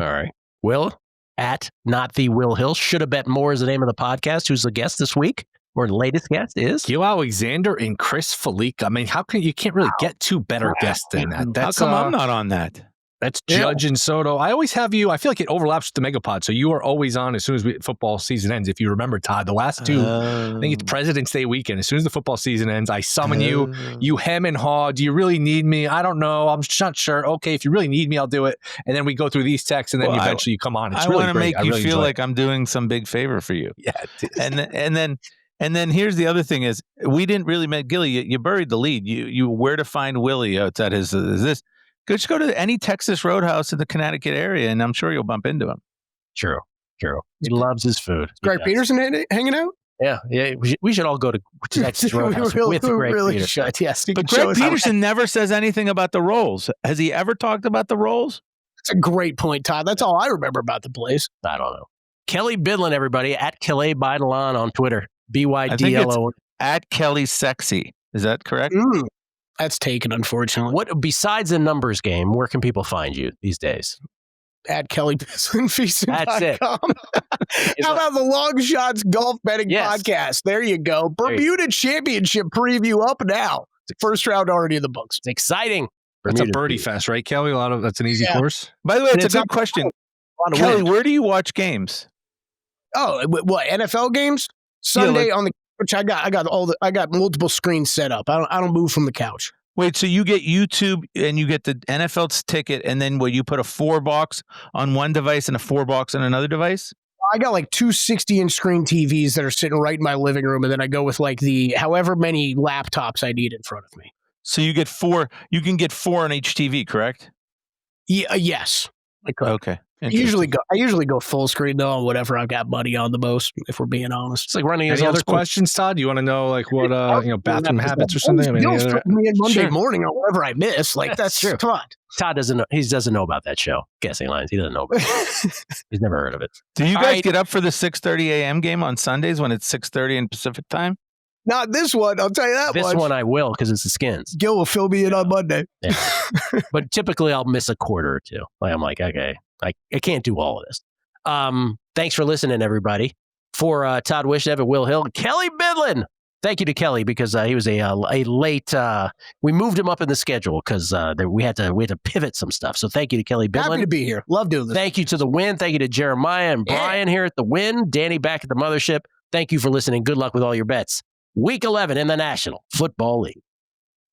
All right. Will, at not the Will Hill. Shoulda Bet More is the name of the podcast. Who's the guest this week? Or the latest guest is Gill Alexander and Chris Felica. I mean, you can't really get two better guests than that. How come I'm not on that? That's Judge and Soto. I always have you. I feel like it overlaps with the Megapod. So you are always on as soon as football season ends. If you remember, Todd, the last two, I think it's President's Day weekend. As soon as the football season ends, I summon you. You hem and haw. Do you really need me? I don't know. I'm not sure. Okay, if you really need me, I'll do it. And then we go through these texts, and then eventually you come on. It's I really want to make you really feel like I'm doing some big favor for you. Yeah. And then here's the other thing is we didn't really make Gilly. You buried the lead. You where to find Willie? It's at his is this. Just go to any Texas Roadhouse in the Connecticut area, and I'm sure you'll bump into him. True. He loves his food. Greg Peterson hanging out? Yeah. We should all go to Texas Roadhouse with Greg Peterson. Yes, but Greg Peterson never says anything about the rolls. Has he ever talked about the rolls? That's a great point, Todd. That's all I remember about the place. I don't know. Kelley Bydlon, everybody, at Kelley Bydlon on Twitter. BYDLO. I think it's at Kelley Sexy. Is that correct? That's taken, unfortunately. What besides a numbers game? Where can people find you these days? At Kelley Bydlon, VSiN.com. That's it. How about the Long Shots Golf Betting Podcast? There you go. Bermuda Championship preview up now. First round already in the books. It's exciting. That's a birdie fest, right, Kelley? That's an easy course. By the way, it's a good question. Kelley, where do you watch games? Oh, what NFL games? Sunday on the which I got multiple screens set up. I don't move from the couch. Wait, so you get YouTube and you get the NFL ticket, and then you put a 4-box on one device and a 4-box on another device? I got like two 60-inch screen TVs that are sitting right in my living room, and then I go with like the however many laptops I need in front of me. So you get 4. You can get 4 on each TV, correct? Yeah. Yes. Okay. I usually go full screen though on whatever I've got money on the most. If we're being honest, it's like running. Any other questions, Todd? You want to know like what bathroom habits or something? I mean, me on Monday morning or whatever I miss. Like that's true. Come on. Todd doesn't know. He doesn't know about that show. Guessing Lines. He doesn't know. About it. He's never heard of it. Do you guys get up for the 6:30 a.m. game on Sundays when it's 6:30 in Pacific time? Not this one. I'll tell you that. This one I will because it's the Skins. Gill will fill me in on Monday. Yeah. But typically I'll miss a quarter or two. Like I'm like, okay, I can't do all of this. Thanks for listening, everybody. For Todd Wishnev and Will Hill, Kelley Bydlon. Thank you to Kelley because he was a late. We moved him up in the schedule because we had to pivot some stuff. So thank you to Kelley Bydlon. Happy to be here. Love doing this. Thank you to the Win. Thank you to Jeremiah and Brian here at the Win. Danny back at the mothership. Thank you for listening. Good luck with all your bets. Week 11 in the National Football League.